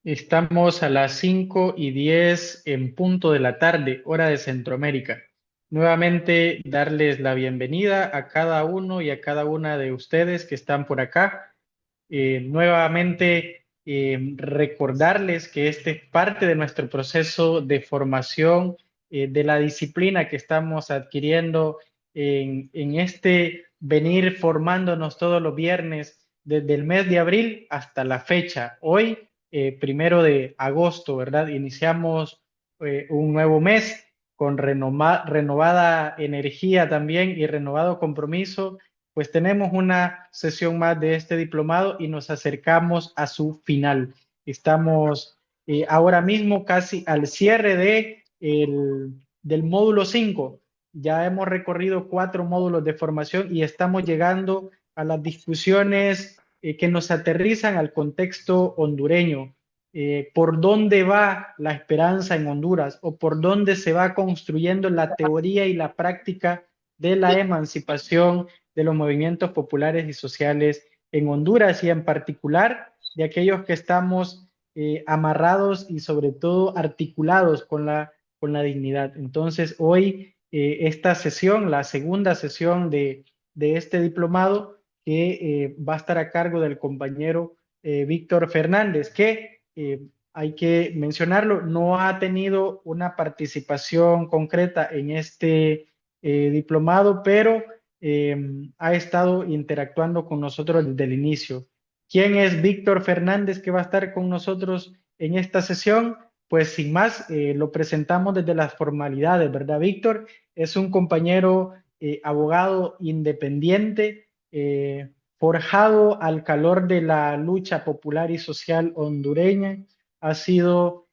Estamos a las 5:10 en punto de la tarde, hora de Centroamérica. Nuevamente darles la bienvenida a cada uno y a cada una de ustedes que están por acá. Nuevamente recordarles que este es parte de nuestro proceso de formación de la disciplina que estamos adquiriendo en este venir formándonos todos los viernes desde el mes de abril hasta la fecha. Hoy 1 de agosto, ¿verdad? Iniciamos un nuevo mes con renovada energía también y renovado compromiso. Pues tenemos una sesión más de este diplomado y nos acercamos a su final. Estamos ahora mismo casi al cierre del módulo 5. Ya hemos recorrido 4 módulos de formación y estamos llegando a las discusiones que nos aterrizan al contexto hondureño. ¿Por dónde va la esperanza en Honduras o por dónde se va construyendo la teoría y la práctica de la emancipación de los movimientos populares y sociales en Honduras y en particular de aquellos que estamos amarrados y sobre todo articulados con la dignidad? Entonces, hoy esta sesión, la segunda sesión de este diplomado, que va a estar a cargo del compañero Víctor Fernández, que hay que mencionarlo, no ha tenido una participación concreta en este diplomado, pero ha estado interactuando con nosotros desde el inicio. ¿Quién es Víctor Fernández que va a estar con nosotros en esta sesión? Pues sin más, lo presentamos desde las formalidades, ¿verdad? Víctor es un compañero abogado independiente, forjado al calor de la lucha popular y social hondureña. Ha sido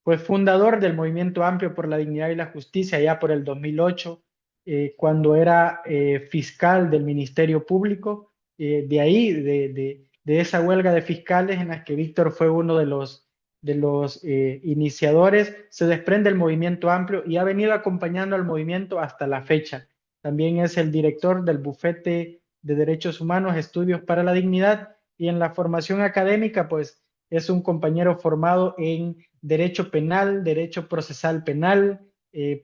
pues fundador del Movimiento Amplio por la Dignidad y la Justicia ya por el 2008, cuando era fiscal del Ministerio Público. De ahí, de esa huelga de fiscales en la que Víctor fue uno de los iniciadores, se desprende el Movimiento Amplio y ha venido acompañando al movimiento hasta la fecha. También es el director del Bufete de Derechos Humanos, Estudios para la Dignidad, y en la formación académica, pues es un compañero formado en Derecho Penal, Derecho Procesal Penal,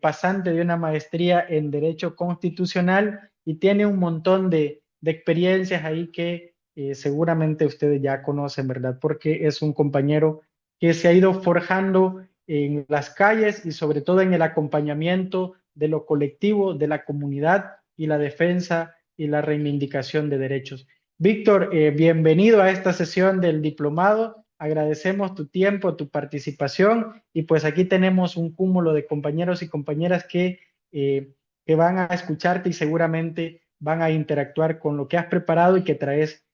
pasante de una maestría en Derecho Constitucional y tiene un montón de experiencias ahí que seguramente ustedes ya conocen, ¿verdad? Porque es un compañero que se ha ido forjando en las calles y sobre todo en el acompañamiento de lo colectivo, de la comunidad y la defensa y la reivindicación de derechos. Víctor, bienvenido a esta sesión del diplomado. Agradecemos tu tiempo, tu participación y pues aquí tenemos un cúmulo de compañeros y compañeras eh, que van a escucharte y seguramente van a interactuar con lo que has preparado y que traes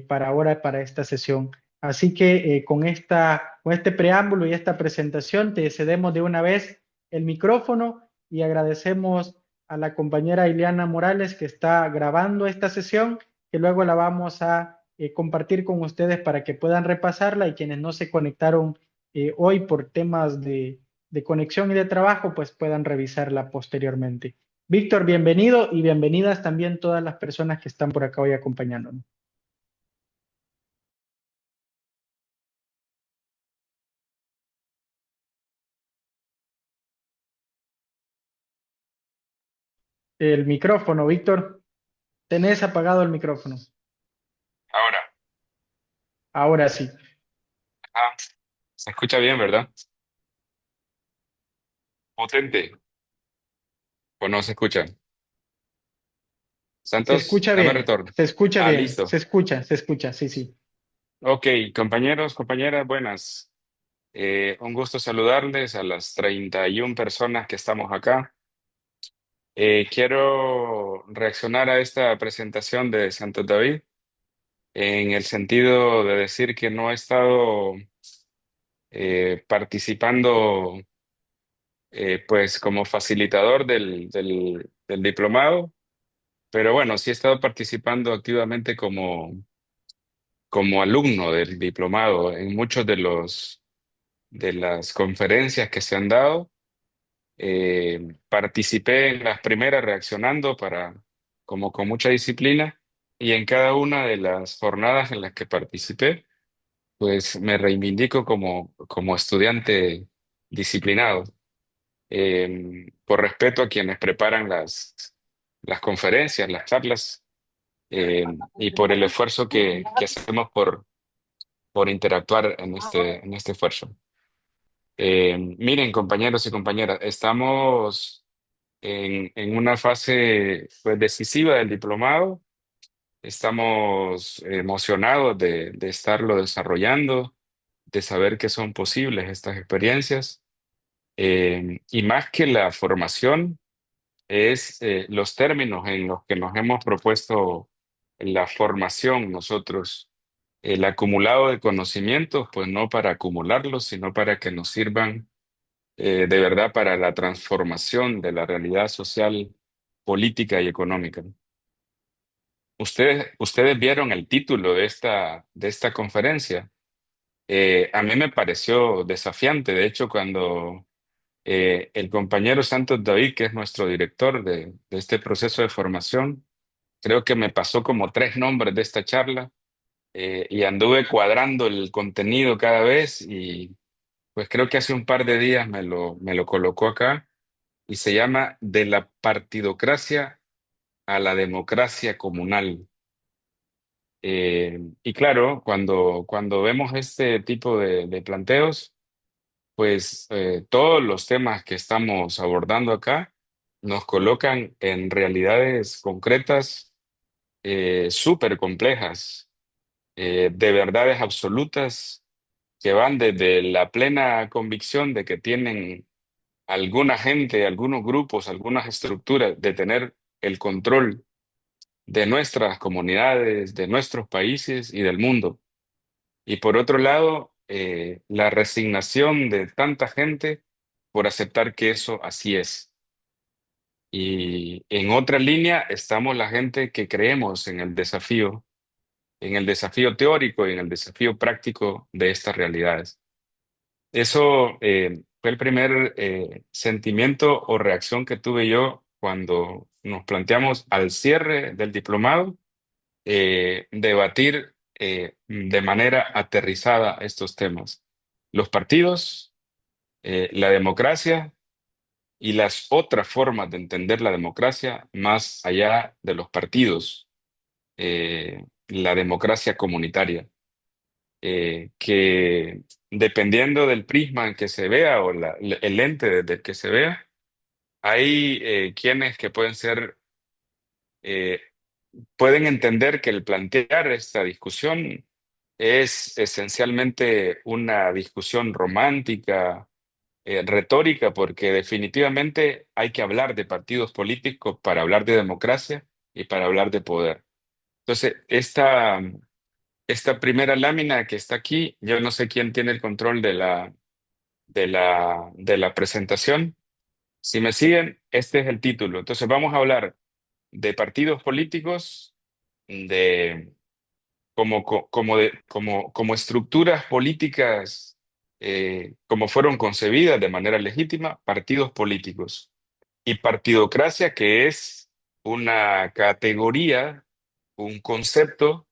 para ahora, para esta sesión. Así que con este preámbulo y esta presentación te cedemos de una vez el micrófono y agradecemos a la compañera Ileana Morales que está grabando esta sesión, que luego la vamos a compartir con ustedes para que puedan repasarla y quienes no se conectaron hoy por temas de conexión y de trabajo, pues puedan revisarla posteriormente. Víctor, bienvenido y bienvenidas también todas las personas que están por acá hoy acompañándonos. El micrófono, Víctor, tenés apagado el micrófono. Ahora, Ahora sí. ah, se escucha bien, ¿verdad? Potente, o no se escucha. Se Santos, escucha dame bien, retorno. se escucha Ah, bien, listo. se escucha, sí, sí. Ok, compañeros, compañeras, buenas. Un gusto saludarles a las 31 personas que estamos acá. Quiero reaccionar a esta presentación de Santos David en el sentido de decir que no he estado participando pues como facilitador del diplomado. Pero bueno, sí he estado participando activamente como alumno del diplomado en muchos de las conferencias que se han dado. Participé en las primeras reaccionando como con mucha disciplina, y en cada una de las jornadas en las que participé, pues me reivindico como estudiante disciplinado, por respeto a quienes preparan las conferencias, las charlas, y por el esfuerzo que hacemos por interactuar en este esfuerzo. Miren, compañeros y compañeras, estamos en una fase pues, decisiva del diplomado. Estamos emocionados de estarlo desarrollando, de saber que son posibles estas experiencias. Y más que la formación, es los términos en los que nos hemos propuesto la formación nosotros, el acumulado de conocimientos, pues no para acumularlos, sino para que nos sirvan de verdad para la transformación de la realidad social, política y económica. Ustedes vieron el título de esta conferencia. A mí me pareció desafiante. De hecho, cuando el compañero Santos David, que es nuestro director de este proceso de formación, creo que me pasó como tres nombres de esta charla, y anduve cuadrando el contenido cada vez, y pues creo que hace un par de días me lo colocó acá, y se llama De la partidocracia a la democracia comunal. Y claro, cuando vemos este tipo de planteos, pues todos los temas que estamos abordando acá nos colocan en realidades concretas, súper complejas, de verdades absolutas que van desde la plena convicción de que tienen alguna gente, algunos grupos, algunas estructuras de tener el control de nuestras comunidades, de nuestros países y del mundo. Y por otro lado, la resignación de tanta gente por aceptar que eso así es. Y en otra línea estamos la gente que creemos en el desafío teórico y en el desafío práctico de estas realidades. Eso fue el primer sentimiento o reacción que tuve yo cuando nos planteamos al cierre del diplomado, debatir de manera aterrizada estos temas. Los partidos, la democracia y las otras formas de entender la democracia más allá de los partidos, la democracia comunitaria, que dependiendo del prisma en que se vea o el lente desde el que se vea, hay quienes que eh, pueden entender que el plantear esta discusión es esencialmente una discusión romántica, retórica, porque definitivamente hay que hablar de partidos políticos para hablar de democracia y para hablar de poder. Entonces, esta primera lámina que está aquí, yo no sé quién tiene el control de la presentación. Si me siguen, este es el título. Entonces, vamos a hablar de partidos políticos, de como estructuras políticas, como fueron concebidas de manera legítima, partidos políticos. y partidocracia, que es una categoría, un concepto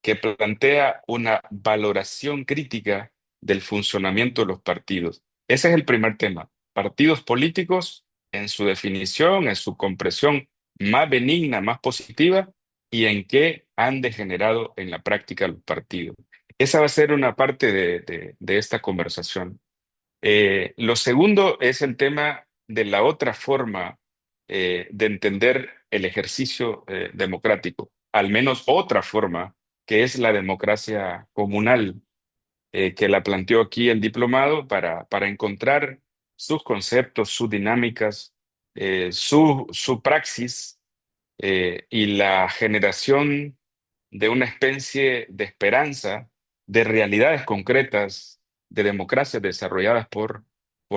que plantea una valoración crítica del funcionamiento de los partidos. Ese es el primer tema. Partidos políticos en su definición, en su comprensión más benigna, más positiva, y en qué han degenerado en la práctica los partidos. Esa va a ser una parte de esta conversación. Lo segundo es el tema de la otra forma de entender el ejercicio democrático, al menos otra forma, que es la democracia comunal, que la planteó aquí el diplomado para encontrar sus conceptos, sus dinámicas, su praxis y la generación de una especie de esperanza, de realidades concretas, de democracias desarrolladas por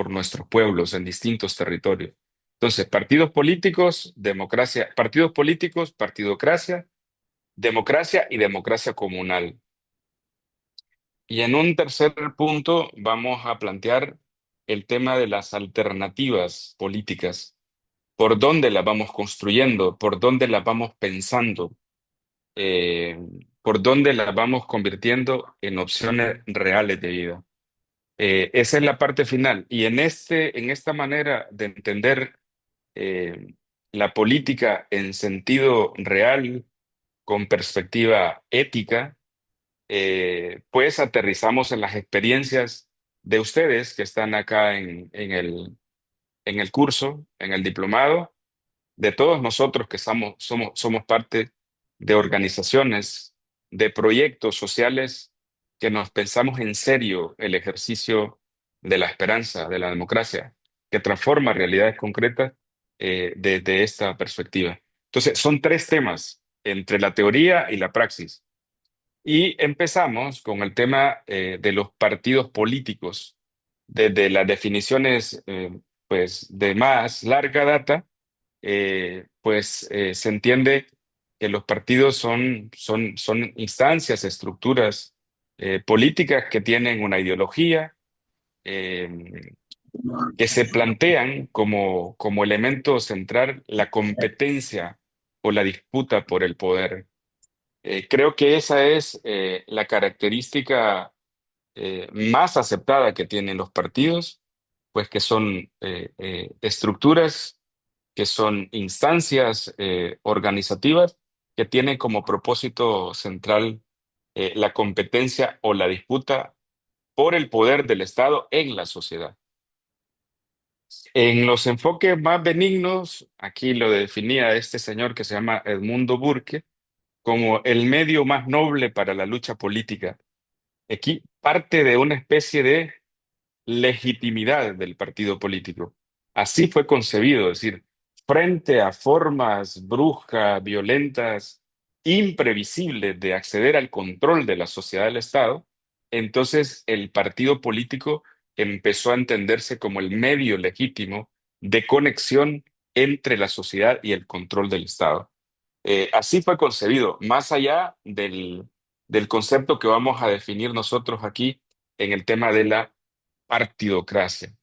nuestros pueblos en distintos territorios. Entonces, partidos políticos, democracia, partidos políticos, partidocracia, democracia y democracia comunal. Y en un tercer punto vamos a plantear el tema de las alternativas políticas, por dónde las vamos construyendo, por dónde las vamos pensando, eh, por dónde las vamos convirtiendo en opciones reales de vida. Esa es la parte final. Y en esta manera de entender eh, la política en sentido real, con perspectiva ética, pues aterrizamos en las experiencias de ustedes que están acá en el curso, en el diplomado, de todos nosotros que somos parte de organizaciones, de proyectos sociales que nos pensamos en serio el ejercicio de la esperanza, de la democracia, que transforma realidades concretas desde esta perspectiva. Entonces, son tres temas entre la teoría y la praxis. Y empezamos con el tema de los partidos políticos, desde las definiciones pues de más larga data se entiende que los partidos son instancias, estructuras políticas que tienen una ideología, eh, que se plantean como elemento central la competencia o la disputa por el poder. Creo que esa es la característica más aceptada que tienen los partidos, pues que son estructuras, que son instancias organizativas que tienen como propósito central la competencia o la disputa por el poder del Estado en la sociedad. En los enfoques más benignos, aquí lo definía este señor que se llama Edmundo Burke, como el medio más noble para la lucha política. Aquí parte de una especie de legitimidad del partido político. Así fue concebido, es decir, frente a formas bruscas, violentas, imprevisibles de acceder al control de la sociedad del Estado, entonces el partido político empezó a entenderse como el medio legítimo de conexión entre la sociedad y el control del Estado. Así fue concebido, más allá del concepto que vamos a definir nosotros aquí en el tema de la partidocracia.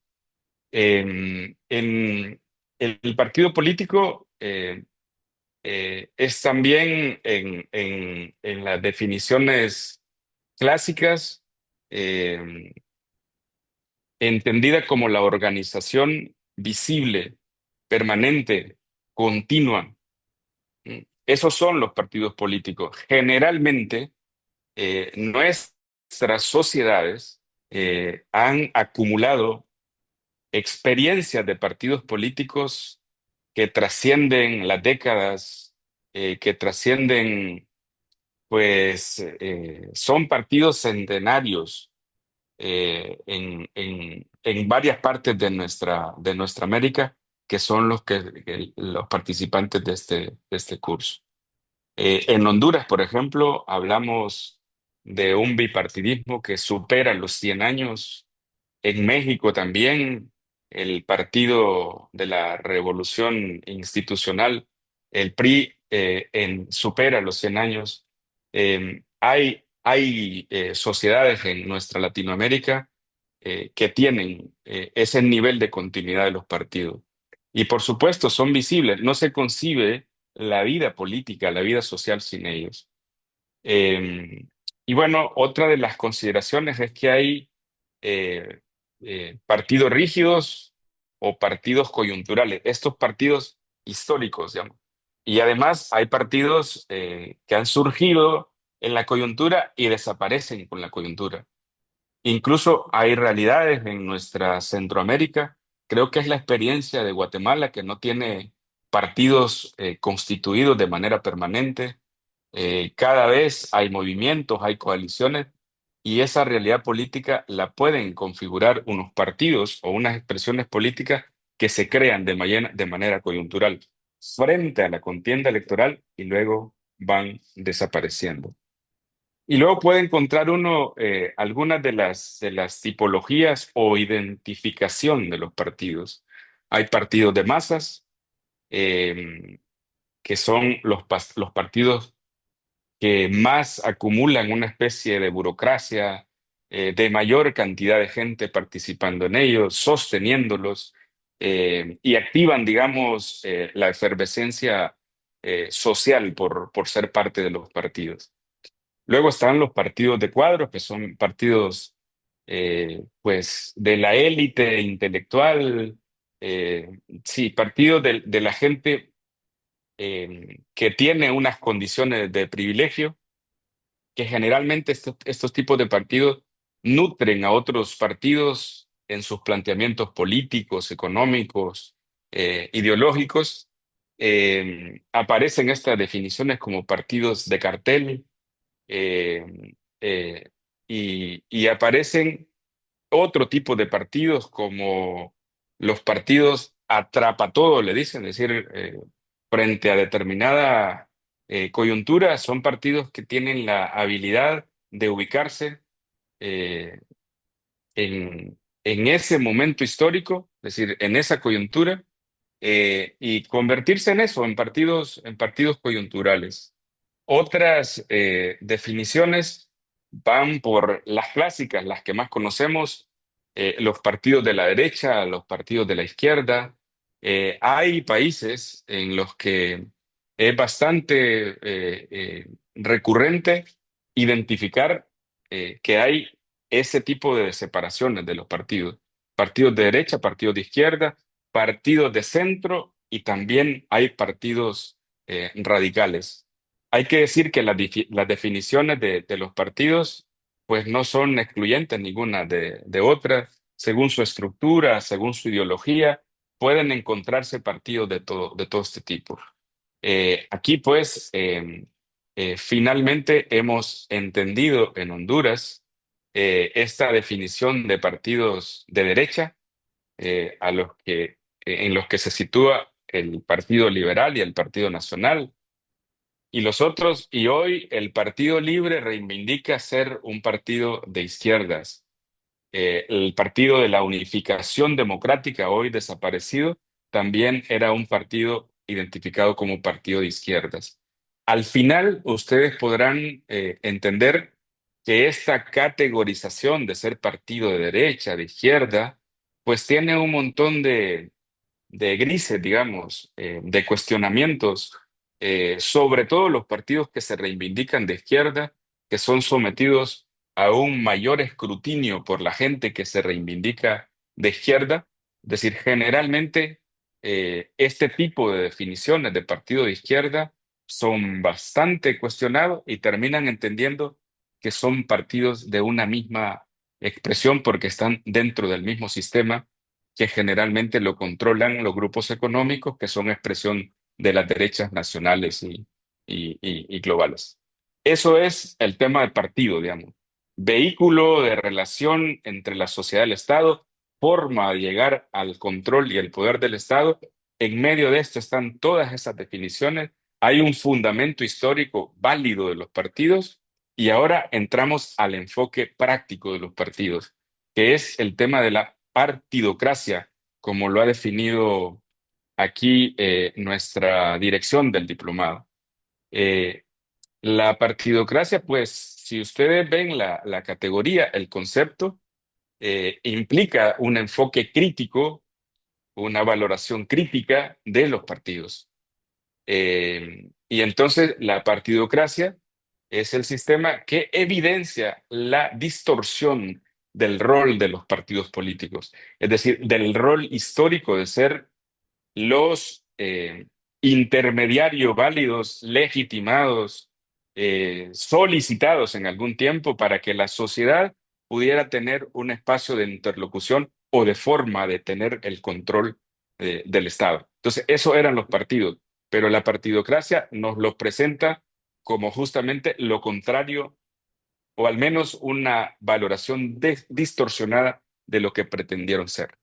En el partido político es también en las definiciones clásicas eh, entendida como la organización visible, permanente, continua. Esos son los partidos políticos. Generalmente, nuestras sociedades han acumulado experiencias de partidos políticos que trascienden las décadas, que trascienden, son partidos centenarios en varias partes de nuestra América, que son los participantes de este curso. En Honduras, por ejemplo, hablamos de un bipartidismo que supera los 100 años. En México también, el Partido de la Revolución Institucional, el PRI, supera los 100 años. Hay sociedades en nuestra Latinoamérica que tienen ese nivel de continuidad de los partidos. Y por supuesto son visibles, no se concibe la vida política, la vida social sin ellos. Eh, y bueno, otra de las consideraciones es que hay eh, partidos rígidos o partidos coyunturales, estos partidos históricos, digamos. Y además hay partidos que han surgido en la coyuntura y desaparecen con la coyuntura. Incluso hay realidades en nuestra Centroamérica. Creo que es la experiencia de Guatemala que no tiene partidos constituidos de manera permanente. Cada vez hay movimientos, hay coaliciones y esa realidad política la pueden configurar unos partidos o unas expresiones políticas que se crean de manera coyuntural frente a la contienda electoral y luego van desapareciendo. Y luego puede encontrar uno algunas de las tipologías o identificación de los partidos. Hay partidos de masas, eh, que son los partidos que más acumulan una especie de burocracia, de mayor cantidad de gente participando en ellos, sosteniéndolos, y activan, digamos, la efervescencia social por ser parte de los partidos. Luego están los partidos de cuadros, que son partidos, pues, de la élite intelectual, sí, partidos de la gente que tiene unas condiciones de privilegio, que generalmente estos tipos de partidos nutren a otros partidos en sus planteamientos políticos, económicos, ideológicos. Aparecen estas definiciones como partidos de cartel, eh, eh, y aparecen otro tipo de partidos como los partidos atrapa todo, le dicen, es decir, frente a determinada coyuntura, son partidos que tienen la habilidad de ubicarse eh, en ese momento histórico, es decir, en esa coyuntura, y convertirse en eso, en partidos coyunturales. Otras definiciones van por las clásicas, las que más conocemos, los partidos de la derecha, los partidos de la izquierda. Hay países en los que es bastante recurrente identificar que hay ese tipo de separaciones de los partidos. Partidos de derecha, partidos de izquierda, partidos de centro y también hay partidos radicales. Hay que decir que las definiciones de los partidos pues no son excluyentes ninguna de otra. Según su estructura, según su ideología, pueden encontrarse partidos de todo este tipo. Aquí pues finalmente hemos entendido en Honduras esta definición de partidos de derecha, en los que se sitúa el Partido Liberal y el Partido Nacional y los otros, y hoy el Partido Libre reivindica ser un partido de izquierdas. El Partido de la Unificación Democrática, hoy desaparecido, también era un partido identificado como partido de izquierdas. Al final, ustedes podrán entender que esta categorización de ser partido de derecha, de izquierda, pues tiene un montón de grises, digamos, de cuestionamientos, sobre todo los partidos que se reivindican de izquierda, que son sometidos a un mayor escrutinio por la gente que se reivindica de izquierda. Es decir, generalmente este tipo de definiciones de partido de izquierda son bastante cuestionados y terminan entendiendo que son partidos de una misma expresión porque están dentro del mismo sistema que generalmente lo controlan los grupos económicos que son expresión de las derechas nacionales y globales. Eso es el tema del partido, digamos. Vehículo de relación entre la sociedad y el Estado, forma de llegar al control y el poder del Estado. En medio de esto están todas esas definiciones. Hay un fundamento histórico válido de los partidos y ahora entramos al enfoque práctico de los partidos, que es el tema de la partidocracia, como lo ha definido aquí nuestra dirección del diplomado. Eh, la partidocracia, pues, si ustedes ven la categoría, el concepto, implica un enfoque crítico una valoración crítica de los partidos. Y entonces la partidocracia es el sistema que evidencia la distorsión del rol de los partidos políticos, es decir, del rol histórico de ser los intermediarios válidos, legitimados, solicitados en algún tiempo para que la sociedad pudiera tener un espacio de interlocución o de forma de tener el control del Estado. Entonces, eso eran los partidos, pero la partidocracia nos los presenta como justamente lo contrario, o al menos una valoración distorsionada de lo que pretendieron ser.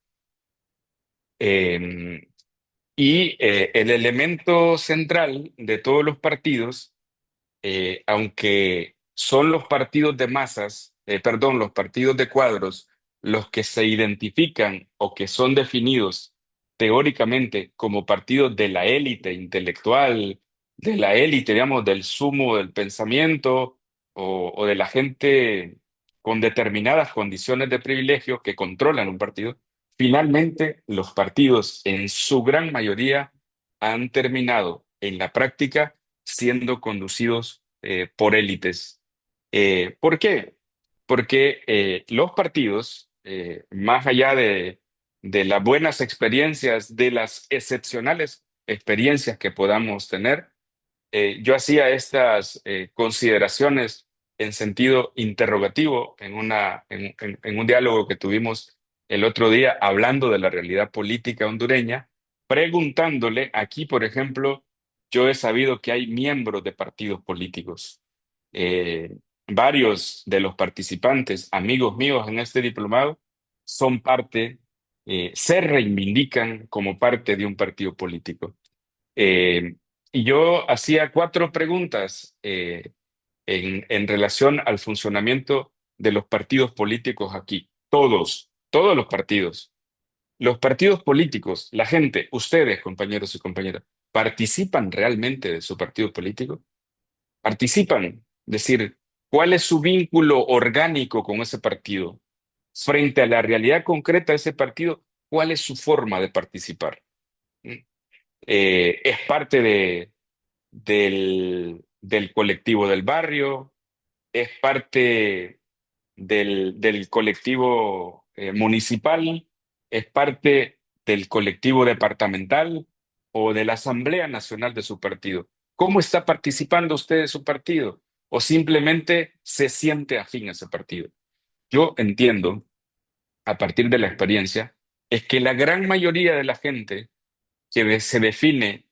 Eh, el elemento central de todos los partidos, aunque son los partidos de masas, perdón, los partidos de cuadros, los que se identifican o que son definidos teóricamente como partidos de la élite intelectual, de la élite, digamos, del sumo del pensamiento o de la gente con determinadas condiciones de privilegio que controlan un partido. Finalmente, los partidos en su gran mayoría han terminado en la práctica siendo conducidos por élites. ¿Por qué? Porque los partidos, más allá de las buenas experiencias, de las excepcionales experiencias que podamos tener, yo hacía estas consideraciones en sentido interrogativo en un diálogo que tuvimos el otro día hablando de la realidad política hondureña, preguntándole aquí, por ejemplo, yo he sabido que hay miembros de partidos políticos. Eh, Varios de los participantes, amigos míos en este diplomado, son parte, se reivindican como parte de un partido político. Eh, y yo hacía cuatro preguntas en relación al funcionamiento de los partidos políticos aquí. Todos los partidos. Los partidos políticos, la gente, ustedes, compañeros y compañeras, ¿participan realmente de su partido político? ¿Participan? Es decir, ¿cuál es su vínculo orgánico con ese partido? Frente a la realidad concreta de ese partido, ¿cuál es su forma de participar? ¿Mm? Es parte del colectivo del barrio, es parte del colectivo municipal, es parte del colectivo departamental o de la Asamblea Nacional de su partido. ¿Cómo está participando usted de su partido? ¿O simplemente se siente afín a ese partido? Yo entiendo, a partir de la experiencia, es que la gran mayoría de la gente que se define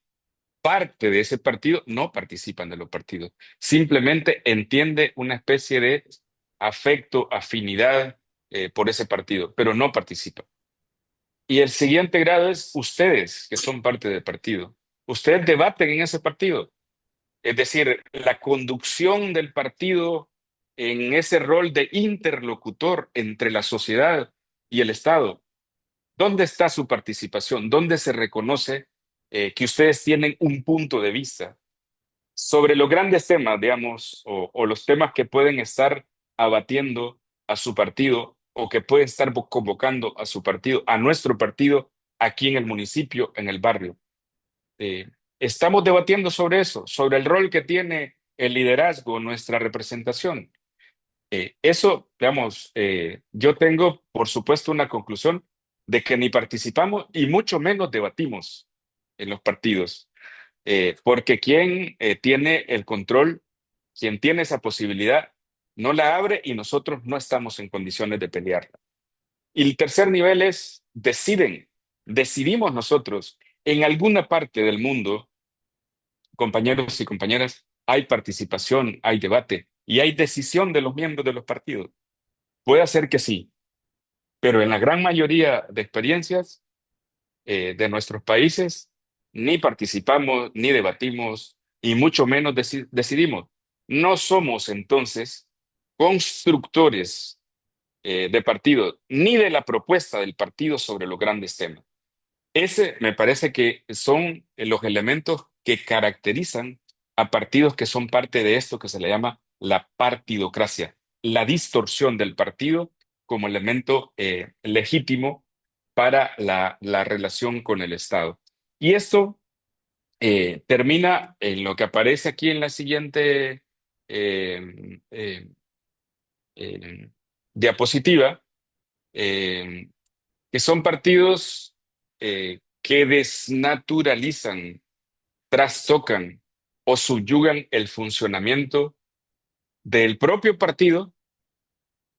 parte de ese partido no participan de los partidos. Simplemente entiende una especie de afecto, afinidad por ese partido, pero no participa. Y el siguiente grado es ustedes, que son parte del partido. Ustedes debaten en ese partido. Es decir, la conducción del partido en ese rol de interlocutor entre la sociedad y el Estado. ¿Dónde está su participación? ¿Dónde se reconoce que ustedes tienen un punto de vista sobre los grandes temas, digamos, o los temas que pueden estar abatiendo a su partido o que pueden estar convocando a su partido, a nuestro partido, aquí en el municipio, en el barrio? Eh, Estamos debatiendo sobre eso, sobre el rol que tiene el liderazgo, nuestra representación. Eso, digamos, yo tengo, por supuesto, una conclusión de que ni participamos y mucho menos debatimos en los partidos. Porque quien tiene el control, quien tiene esa posibilidad, no la abre y nosotros no estamos en condiciones de pelearla. Y el tercer nivel es decidimos nosotros. En alguna parte del mundo, compañeros y compañeras, hay participación, hay debate y hay decisión de los miembros de los partidos. Puede ser que sí, pero en la gran mayoría de experiencias de nuestros países, ni participamos, ni debatimos, y mucho menos decidimos. No somos entonces constructores de partido, ni de la propuesta del partido sobre los grandes temas. Ese me parece que son los elementos que caracterizan a partidos que son parte de esto que se le llama la partidocracia, la distorsión del partido como elemento legítimo para la relación con el Estado. Y esto termina en lo que aparece aquí en la siguiente eh, eh, eh, diapositiva, eh, que son partidos que desnaturalizan, trastocan o subyugan el funcionamiento del propio partido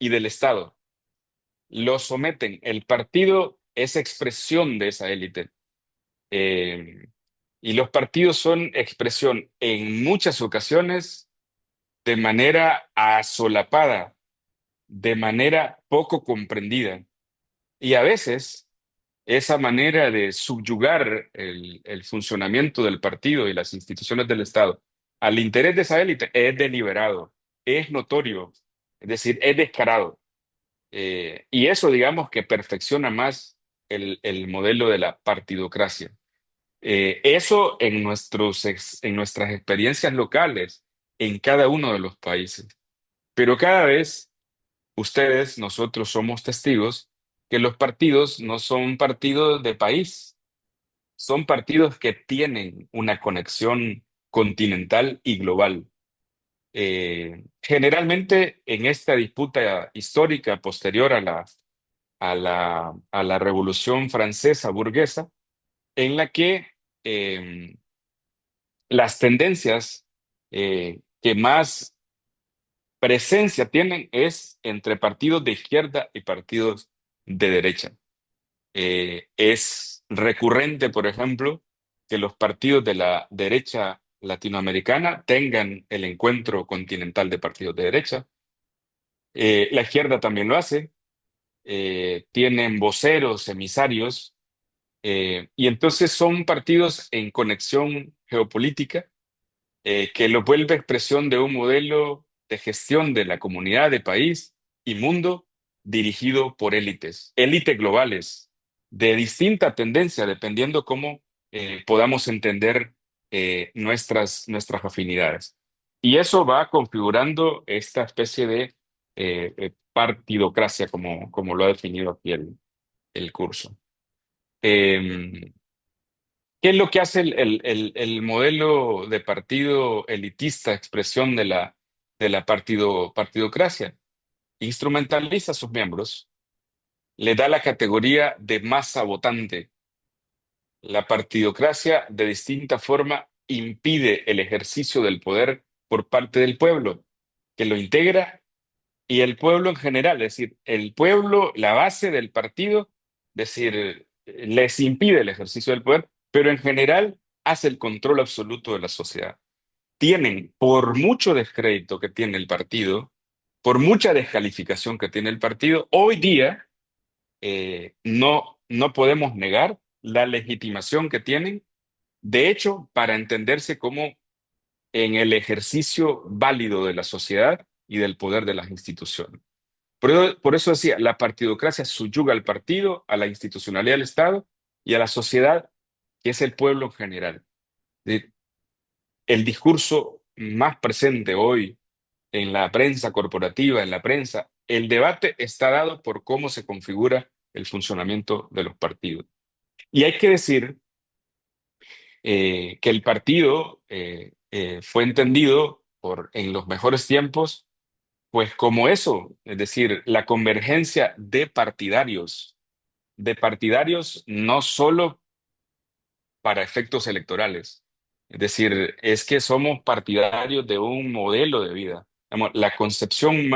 y del Estado. Lo someten. El partido es expresión de esa élite. Eh, y los partidos son expresión en muchas ocasiones de manera asolapada, de manera poco comprendida. Y a veces esa manera de subyugar el funcionamiento del partido y las instituciones del Estado al interés de esa élite es deliberado, es notorio, es decir, es descarado. Y eso, digamos, que perfecciona más el modelo de la partidocracia. Eso en en nuestras experiencias locales, en cada uno de los países. Pero cada vez ustedes, nosotros somos testigos que los partidos no son partidos de país, son partidos que tienen una conexión continental y global. Generalmente en esta disputa histórica posterior a a la Revolución Francesa burguesa, en la que eh, las tendencias que más presencia tienen es entre partidos de izquierda y partidos de derecha. Es recurrente, por ejemplo, que los partidos de la derecha latinoamericana tengan el encuentro continental de partidos de derecha. La izquierda también lo hace. Tienen voceros, emisarios, y entonces son partidos en conexión geopolítica que lo vuelve expresión de un modelo de gestión de la comunidad, de país y mundo dirigido por élites, élites globales, de distinta tendencia, dependiendo cómo podamos entender nuestras afinidades. Y eso va configurando esta especie de partidocracia, como lo ha definido aquí el curso. Eh, ¿Qué es lo que hace el modelo de partido elitista, expresión de la partidocracia? Instrumentaliza a sus miembros, le da la categoría de masa votante. La partidocracia, de distinta forma, impide el ejercicio del poder por parte del pueblo, que lo integra, y el pueblo en general, es decir, el pueblo, la base del partido, es decir, les impide el ejercicio del poder, pero en general hace el control absoluto de la sociedad. Tienen, por mucho descrédito que tiene el partido, por mucha descalificación que tiene el partido, hoy día no podemos negar la legitimación que tienen, de hecho, para entenderse como en el ejercicio válido de la sociedad y del poder de las instituciones. Por eso decía, la partidocracia subyuga al partido, a la institucionalidad del Estado y a la sociedad, que es el pueblo en general. De- El discurso más presente hoy en la prensa corporativa, en la prensa, el debate está dado por cómo se configura el funcionamiento de los partidos. Y hay que decir que el partido fue entendido en los mejores tiempos, pues como eso, es decir, la convergencia de partidarios no solo para efectos electorales. Es decir, es que somos partidarios de un modelo de vida. Digamos, la concepción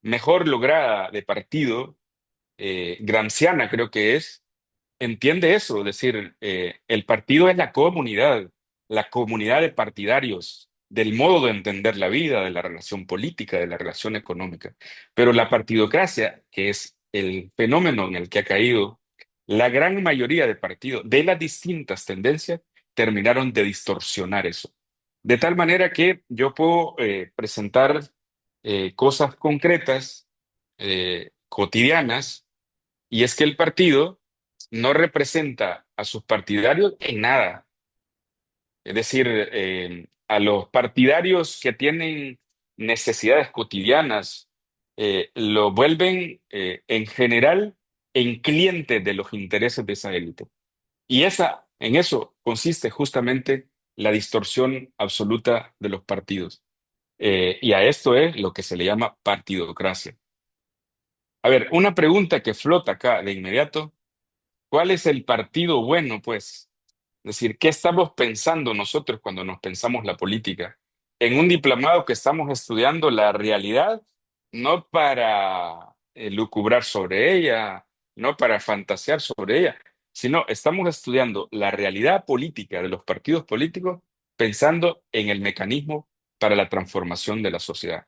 mejor lograda de partido, gramsciana creo que es, entiende eso, es decir, el partido es la comunidad de partidarios, del modo de entender la vida, de la relación política, de la relación económica. Pero la partidocracia, que es el fenómeno en el que ha caído la gran mayoría de partidos de las distintas tendencias, terminaron de distorsionar eso. De tal manera que yo puedo presentar cosas concretas, cotidianas, y es que el partido no representa a sus partidarios en nada. Es decir, a los partidarios que tienen necesidades cotidianas, lo vuelven en general. en cliente de los intereses de esa élite. Y en eso consiste justamente la distorsión absoluta de los partidos. Y a esto es lo que se le llama partidocracia. A ver, una pregunta que flota acá de inmediato: ¿cuál es el partido bueno, pues? Es decir, ¿qué estamos pensando nosotros cuando nos pensamos la política? En un diplomado que estamos estudiando la realidad, no para lucubrar sobre ella, no para fantasear sobre ella, sino estamos estudiando la realidad política de los partidos políticos pensando en el mecanismo para la transformación de la sociedad.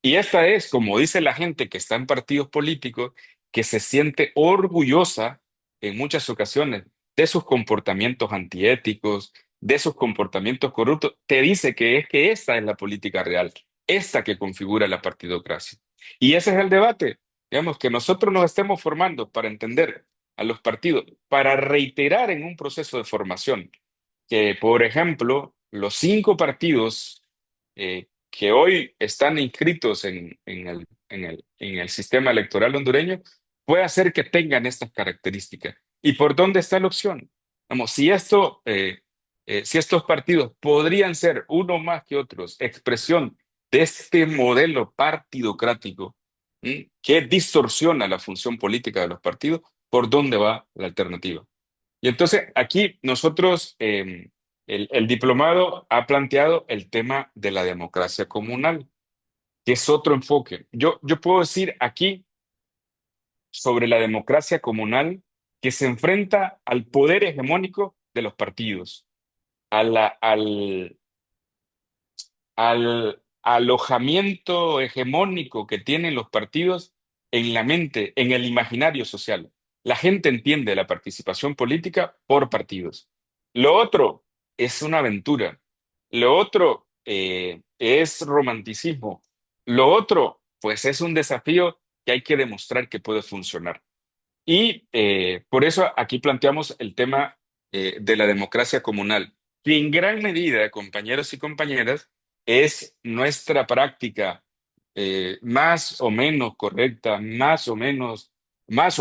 Y esta es, como dice la gente que está en partidos políticos, que se siente orgullosa en muchas ocasiones de sus comportamientos antiéticos, de sus comportamientos corruptos, te dice que es que esta es la política real, esta que configura la partidocracia. Y ese es el debate, digamos, que nosotros nos estemos formando para entender a los partidos, para reiterar en un proceso de formación que, por ejemplo, los 5 partidos que hoy están inscritos en el sistema electoral hondureño, puede hacer que tengan estas características. ¿Y por dónde está la opción? Vamos, si estos partidos podrían ser uno más que otros expresión de este modelo partidocrático, que distorsiona la función política de los partidos, ¿por dónde va la alternativa? Y entonces aquí nosotros, el diplomado ha planteado el tema de la democracia comunal, que es otro enfoque. Yo puedo decir aquí sobre la democracia comunal que se enfrenta al poder hegemónico de los partidos, a al alojamiento hegemónico que tienen los partidos en la mente, en el imaginario social. La gente entiende la participación política por partidos. Lo otro es una aventura. Lo otro es romanticismo. Lo otro, pues es un desafío que hay que demostrar que puede funcionar. Y por eso aquí planteamos el tema de la democracia comunal, que en gran medida, compañeros y compañeras, es nuestra práctica más o menos correcta, más o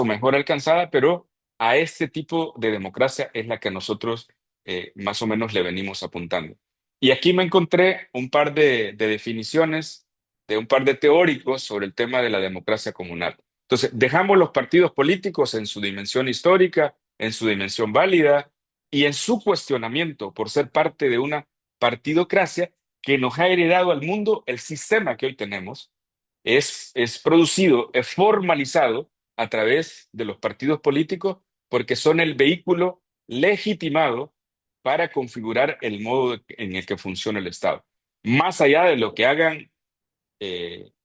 mejor alcanzada, pero a este tipo de democracia es la que nosotros más o menos le venimos apuntando. Y aquí me encontré un par de definiciones de un par de teóricos sobre el tema de la democracia comunal. Entonces, dejamos los partidos políticos en su dimensión histórica, en su dimensión válida y en su cuestionamiento por ser parte de una partidocracia que nos ha heredado al mundo el sistema que hoy tenemos. Es producido, es formalizado a través de los partidos políticos porque son el vehículo legitimado para configurar el modo en el que funciona el Estado. Más allá de lo que hagan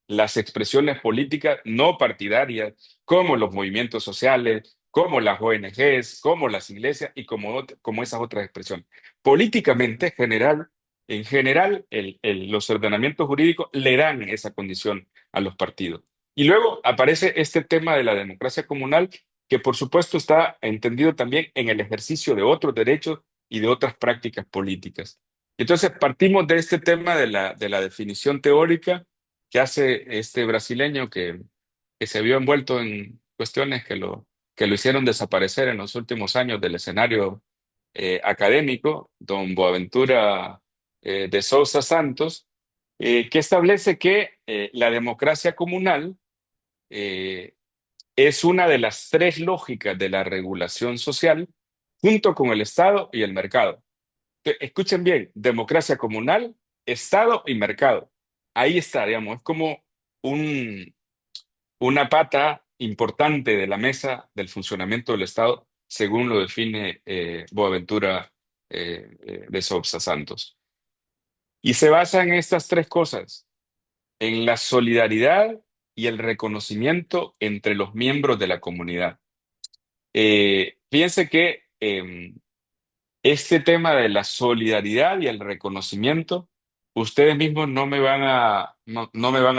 las expresiones políticas no partidarias, como los movimientos sociales, como las ONGs, como las iglesias y como esas otras expresiones. Políticamente, en general, los ordenamientos jurídicos le dan esa condición a los partidos. Y luego aparece este tema de la democracia comunal, que por supuesto está entendido también en el ejercicio de otros derechos y de otras prácticas políticas. Entonces, partimos de este tema de la definición teórica que hace este brasileño que se vio envuelto en cuestiones que lo hicieron desaparecer en los últimos años del escenario académico, don Boaventura de Sousa Santos, que establece que la democracia comunal eh, es una de las 3 lógicas de la regulación social junto con el Estado y el mercado. Escuchen bien, democracia comunal, Estado y mercado. Ahí está, digamos, es como un, una pata importante de la mesa del funcionamiento del Estado, según lo define Boaventura de Sousa Santos. Y se basa en estas 3 cosas, en la solidaridad y el reconocimiento entre los miembros de la comunidad. Fíjense que este tema de la solidaridad y el reconocimiento, ustedes mismos no me van a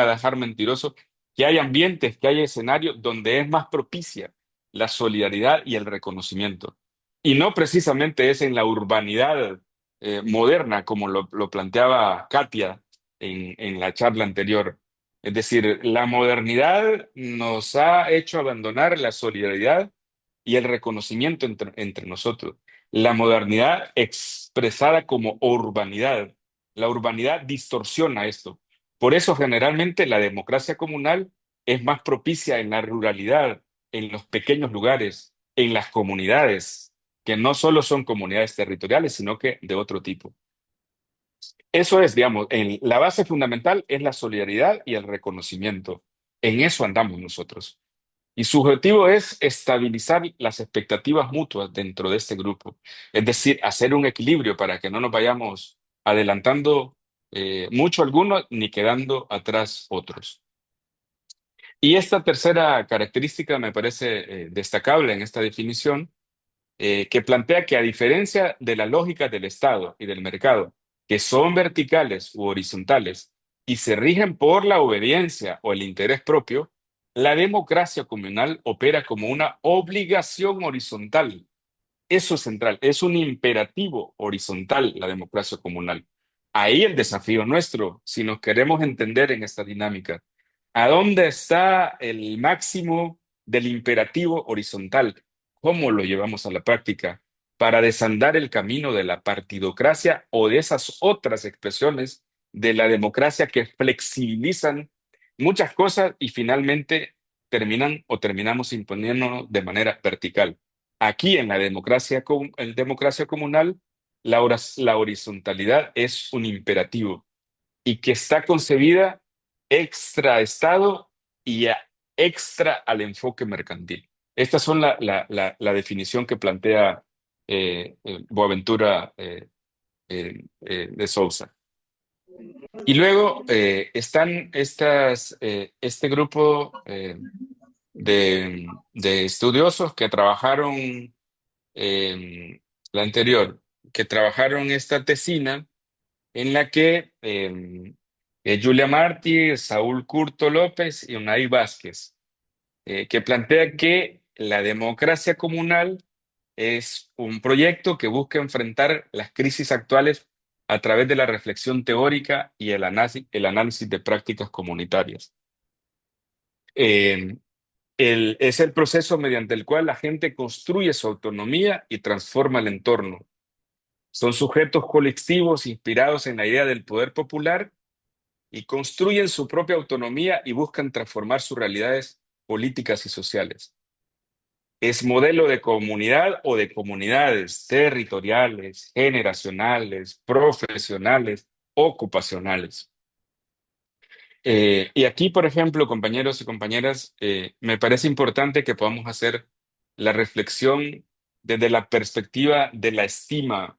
dejar mentiroso, que hay ambientes, que hay escenarios donde es más propicia la solidaridad y el reconocimiento. Y no precisamente es en la urbanidad moderna, como lo planteaba Katia en la charla anterior. Es decir, la modernidad nos ha hecho abandonar la solidaridad y el reconocimiento entre nosotros. La modernidad expresada como urbanidad. La urbanidad distorsiona esto. Por eso generalmente la democracia comunal es más propicia en la ruralidad, en los pequeños lugares, en las comunidades, que no solo son comunidades territoriales, sino que de otro tipo. Eso es, digamos, la base fundamental es la solidaridad y el reconocimiento. En eso andamos nosotros. Y su objetivo es estabilizar las expectativas mutuas dentro de este grupo. Es decir, hacer un equilibrio para que no nos vayamos adelantando mucho algunos ni quedando atrás otros. Y esta tercera característica me parece destacable en esta definición que plantea que a diferencia de la lógica del Estado y del mercado, que son verticales u horizontales y se rigen por la obediencia o el interés propio, la democracia comunal opera como una obligación horizontal. Eso es central, es un imperativo horizontal la democracia comunal. Ahí el desafío nuestro, si nos queremos entender en esta dinámica, ¿a dónde está el máximo del imperativo horizontal? ¿Cómo lo llevamos a la práctica para desandar el camino de la partidocracia o de esas otras expresiones de la democracia que flexibilizan muchas cosas y finalmente terminan o terminamos imponiéndonos de manera vertical? Aquí en la democracia, en democracia comunal, la horizontalidad es un imperativo y que está concebida extra Estado y extra al enfoque mercantil. Estas son la definición que plantea Boaventura de Sousa. Y luego están este grupo de estudiosos que trabajaron la anterior, que trabajaron esta tesina en la que Julia Martí, Saúl Curto López y Unai Vázquez, que plantea que la democracia comunal es un proyecto que busca enfrentar las crisis actuales a través de la reflexión teórica y el análisis de prácticas comunitarias. Eh, es el proceso mediante el cual la gente construye su autonomía y transforma el entorno. Son sujetos colectivos inspirados en la idea del poder popular y construyen su propia autonomía y buscan transformar sus realidades políticas y sociales. Es modelo de comunidad o de comunidades territoriales, generacionales, profesionales, ocupacionales. Y aquí, por ejemplo, compañeros y compañeras, me parece importante que podamos hacer la reflexión desde la perspectiva de la estima,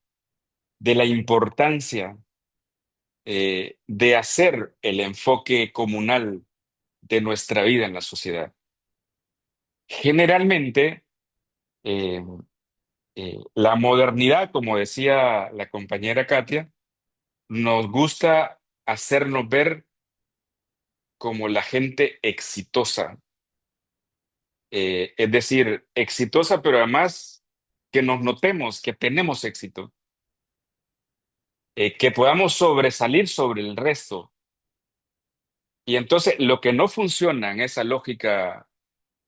de la importancia de hacer el enfoque comunal de nuestra vida en la sociedad. Generalmente, eh, la modernidad, como decía la compañera Katia, nos gusta hacernos ver como la gente exitosa. Es decir, exitosa, pero además que nos notemos que tenemos éxito, que podamos sobresalir sobre el resto. Y entonces lo que no funciona en esa lógica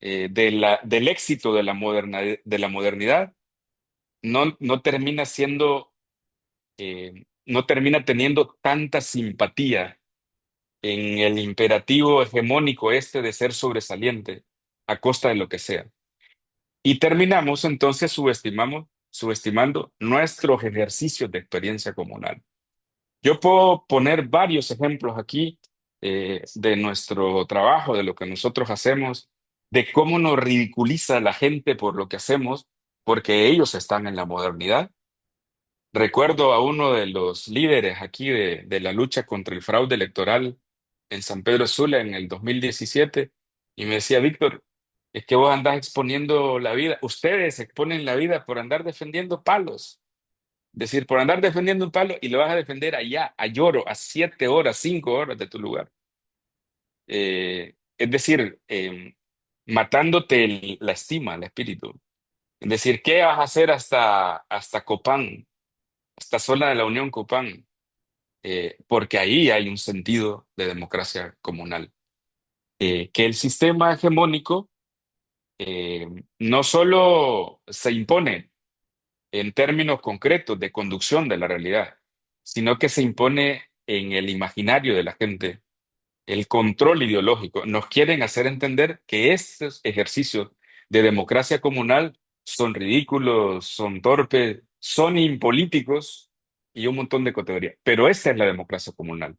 del éxito de de la modernidad no termina siendo, no termina teniendo tanta simpatía en el imperativo hegemónico este de ser sobresaliente a costa de lo que sea. Y terminamos entonces subestimando nuestros ejercicios de experiencia comunal. Yo puedo poner varios ejemplos aquí de nuestro trabajo, de lo que nosotros hacemos, de cómo nos ridiculiza la gente por lo que hacemos, porque ellos están en la modernidad. Recuerdo a uno de los líderes aquí de la lucha contra el fraude electoral en San Pedro Sula en el 2017 y me decía, Víctor, es que vos andás exponiendo la vida, ustedes exponen la vida por andar defendiendo palos. Es decir, por andar defendiendo un palo y lo vas a defender allá, a lloro, a 7 horas, 5 horas de tu lugar. Es decir, matándote la estima, el espíritu. Es decir, ¿qué vas a hacer hasta Copán, hasta zona de la Unión Copán? Porque ahí hay un sentido de democracia comunal. que el sistema hegemónico no solo se impone en términos concretos de conducción de la realidad, sino que se impone en el imaginario de la gente, el control ideológico. Nos quieren hacer entender que estos ejercicios de democracia comunal son ridículos, son torpes, son impolíticos y un montón de categorías. Pero esta es la democracia comunal,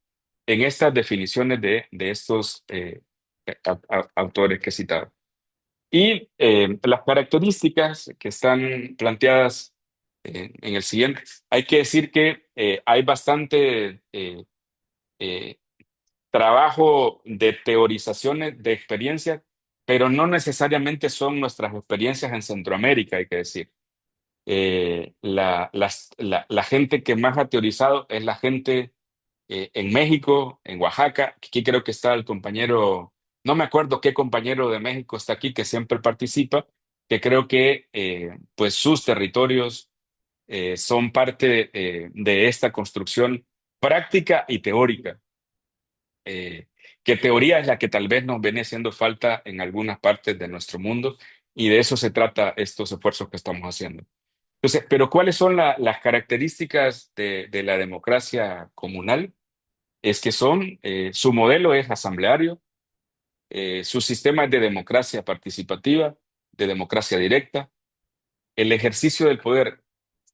en estas definiciones de estos autores que he citado. Y las características que están planteadas en el siguiente, hay que decir que hay bastante eh, trabajo de teorizaciones de experiencias, pero no necesariamente son nuestras experiencias en Centroamérica, hay que decir. La gente que más ha teorizado es la gente en México, en Oaxaca. Aquí creo que está el compañero, no me acuerdo qué compañero de México está aquí que siempre participa, que creo que pues sus territorios son parte de esta construcción práctica y teórica, eh, que teoría es la que tal vez nos viene haciendo falta en algunas partes de nuestro mundo, y de eso se trata estos esfuerzos que estamos haciendo. Entonces, pero ¿cuáles son las características de la democracia comunal? Es que su modelo es asambleario, su sistema es de democracia participativa, de democracia directa, el ejercicio del poder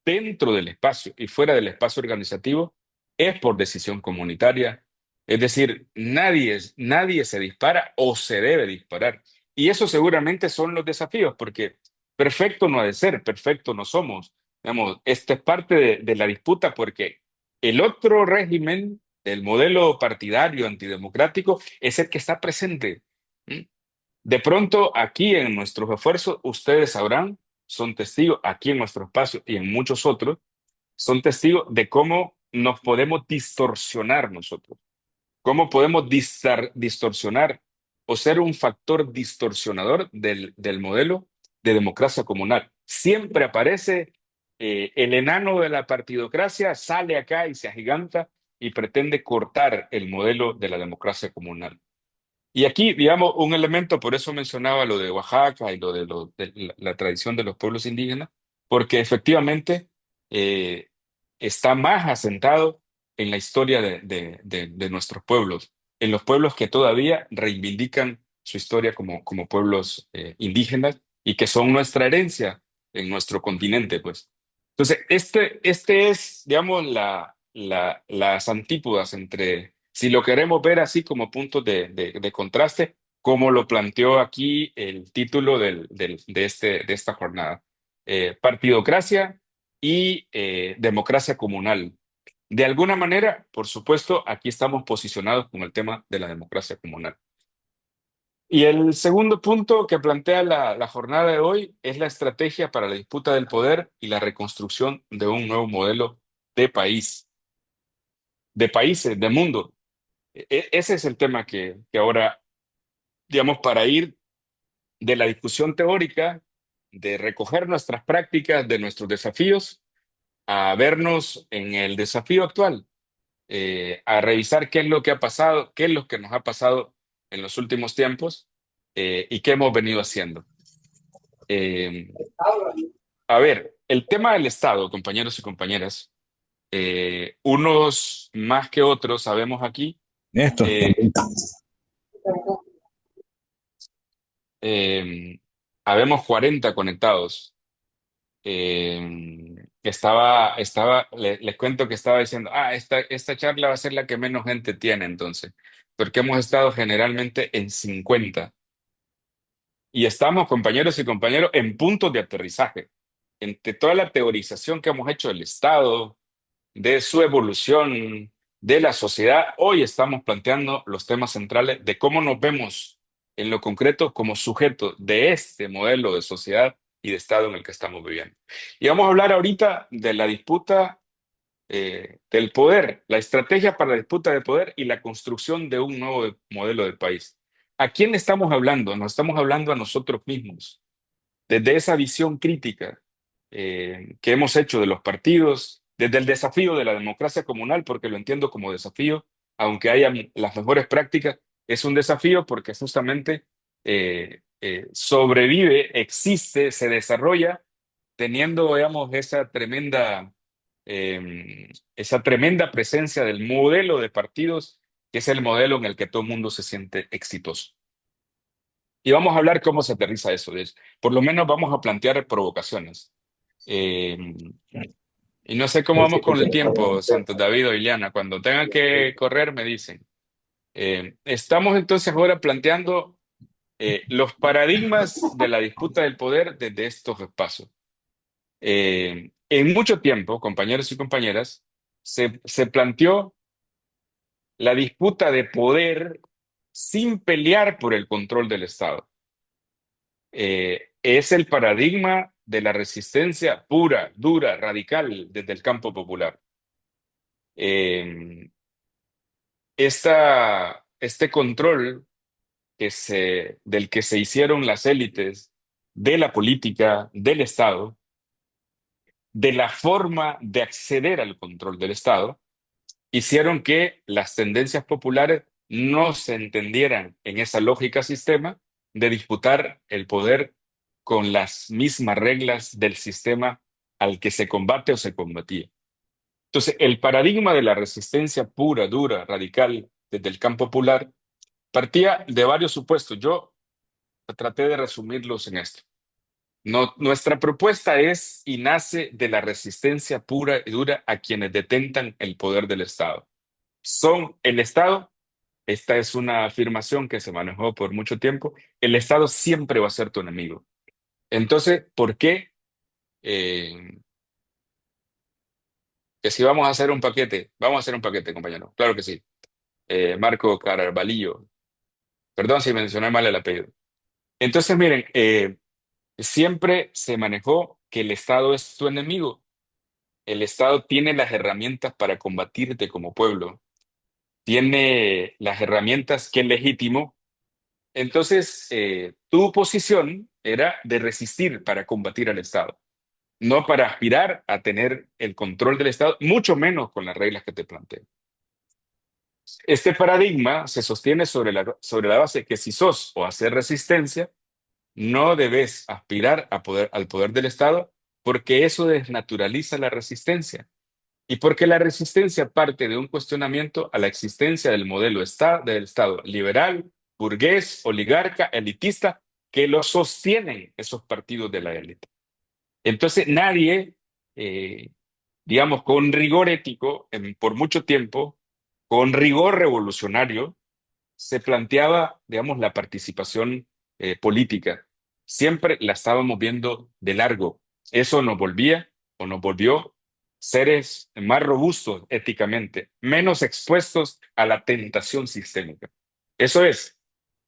dentro del espacio y fuera del espacio organizativo es por decisión comunitaria. Es decir, nadie se dispara o se debe disparar. Y eso seguramente son los desafíos, porque perfecto no ha de ser, perfecto no somos. Digamos, esta es parte de la disputa porque el otro régimen, el modelo partidario antidemocrático, es el que está presente. ¿Mm? De pronto, aquí en nuestros esfuerzos, ustedes sabrán, son testigos, aquí en nuestro espacio y en muchos otros, son testigos de cómo nos podemos distorsionar nosotros, cómo podemos distorsionar o ser un factor distorsionador del modelo de democracia comunal. Siempre aparece el enano de la partidocracia, sale acá y se agiganta y pretende cortar el modelo de la democracia comunal. Y aquí, digamos, un elemento, por eso mencionaba lo de Oaxaca y de la tradición de los pueblos indígenas, porque efectivamente eh, está más asentado en la historia de nuestros pueblos, en los pueblos que todavía reivindican su historia como pueblos indígenas y que son nuestra herencia en nuestro continente, pues. Entonces, este es, digamos, las antípodas entre, si lo queremos ver así como puntos de contraste, como lo planteó aquí el título de esta jornada. Partidocracia y democracia comunal. De alguna manera, por supuesto, aquí estamos posicionados con el tema de la democracia comunal. Y el segundo punto que plantea la jornada de hoy es la estrategia para la disputa del poder y la reconstrucción de un nuevo modelo de país, de países, de mundo. Ese es el tema que ahora, digamos, para ir de la discusión teórica, de recoger nuestras prácticas, de nuestros desafíos, a vernos en el desafío actual, a revisar qué es lo que ha pasado, qué es lo que nos ha pasado en los últimos tiempos y qué hemos venido haciendo. Eh, a ver, el tema del Estado, compañeros y compañeras, unos más que otros sabemos aquí, Néstor, eh, habemos 40 conectados. Les cuento que estaba diciendo, esta charla va a ser la que menos gente tiene entonces, porque hemos estado generalmente en 50 y estamos, compañeros y compañeros, en puntos de aterrizaje. Entre toda la teorización que hemos hecho del Estado, de su evolución, de la sociedad, hoy estamos planteando los temas centrales de cómo nos vemos en lo concreto como sujetos de este modelo de sociedad y de Estado en el que estamos viviendo. Y vamos a hablar ahorita de la disputa del poder, la estrategia para la disputa de poder y la construcción de un nuevo modelo de país. ¿A quién estamos hablando? Nos estamos hablando a nosotros mismos, desde esa visión crítica que hemos hecho de los partidos, desde el desafío de la democracia comunal, porque lo entiendo como desafío, aunque haya las mejores prácticas, es un desafío porque justamente sobrevive, existe, se desarrolla teniendo, digamos, esa tremenda presencia del modelo de partidos, que es el modelo en el que todo el mundo se siente exitoso. Y vamos a hablar cómo se aterriza eso. Por lo menos vamos a plantear provocaciones. Eh, y no sé cómo vamos con el tiempo, Santos David o Ileana. Cuando tengan que correr, me dicen. Estamos entonces ahora planteando los paradigmas de la disputa del poder desde estos espacios. En mucho tiempo, compañeros y compañeras, se planteó la disputa de poder sin pelear por el control del Estado. Es el paradigma de la resistencia pura, dura, radical desde el campo popular. Eh, este control del que se hicieron las élites de la política, del Estado, de la forma de acceder al control del Estado, hicieron que las tendencias populares no se entendieran en esa lógica sistema de disputar el poder con las mismas reglas del sistema al que se combate o se combatía. Entonces, el paradigma de la resistencia pura, dura, radical desde el campo popular partía de varios supuestos. Yo traté de resumirlos en esto. No, nuestra propuesta es y nace de la resistencia pura y dura a quienes detentan el poder del Estado. Son el Estado, esta es una afirmación que se manejó por mucho tiempo, el Estado siempre va a ser tu enemigo. Entonces, ¿por qué? Eh, que si vamos a hacer un paquete, compañero. Claro que sí. Marco Carabalillo, perdón si mencioné mal el apellido. Entonces, miren, siempre se manejó que el Estado es tu enemigo. El Estado tiene las herramientas para combatirte como pueblo, tiene las herramientas que legitimó. Entonces, tu posición era de resistir para combatir al Estado, no para aspirar a tener el control del Estado, mucho menos con las reglas que te planteo. Este paradigma se sostiene sobre la base que si sos o hacer resistencia, no debes aspirar al poder del Estado porque eso desnaturaliza la resistencia y porque la resistencia parte de un cuestionamiento a la existencia del modelo del Estado liberal, burgués, oligarca, elitista, que lo sostienen esos partidos de la élite. Entonces nadie, eh, digamos, con rigor ético, por mucho tiempo, con rigor revolucionario, se planteaba, digamos, la participación política. Siempre la estábamos viendo de largo. Eso nos volvía o nos volvió seres más robustos éticamente, menos expuestos a la tentación sistémica. Eso es,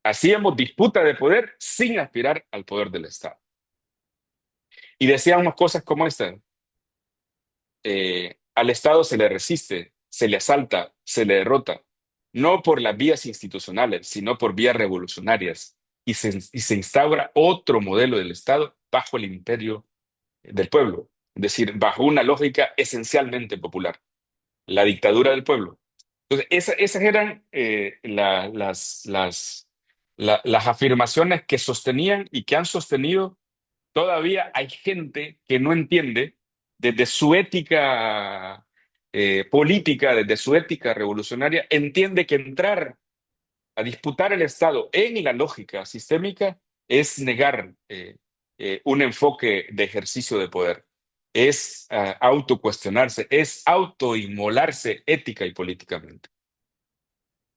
hacíamos disputa de poder sin aspirar al poder del Estado. Y decíamos cosas como esta. Al Estado se le resiste, se le asalta, se le derrota, no por las vías institucionales, sino por vías revolucionarias, y se instaura otro modelo del Estado bajo el imperio del pueblo, es decir, bajo una lógica esencialmente popular, la dictadura del pueblo. Entonces, esas eran las afirmaciones que sostenían y que han sostenido. Todavía hay gente que no entiende desde su ética política, desde su ética revolucionaria, entiende que entrar a disputar el Estado en la lógica sistémica es negar un enfoque de ejercicio de poder, es autocuestionarse, es autoinmolarse ética y políticamente.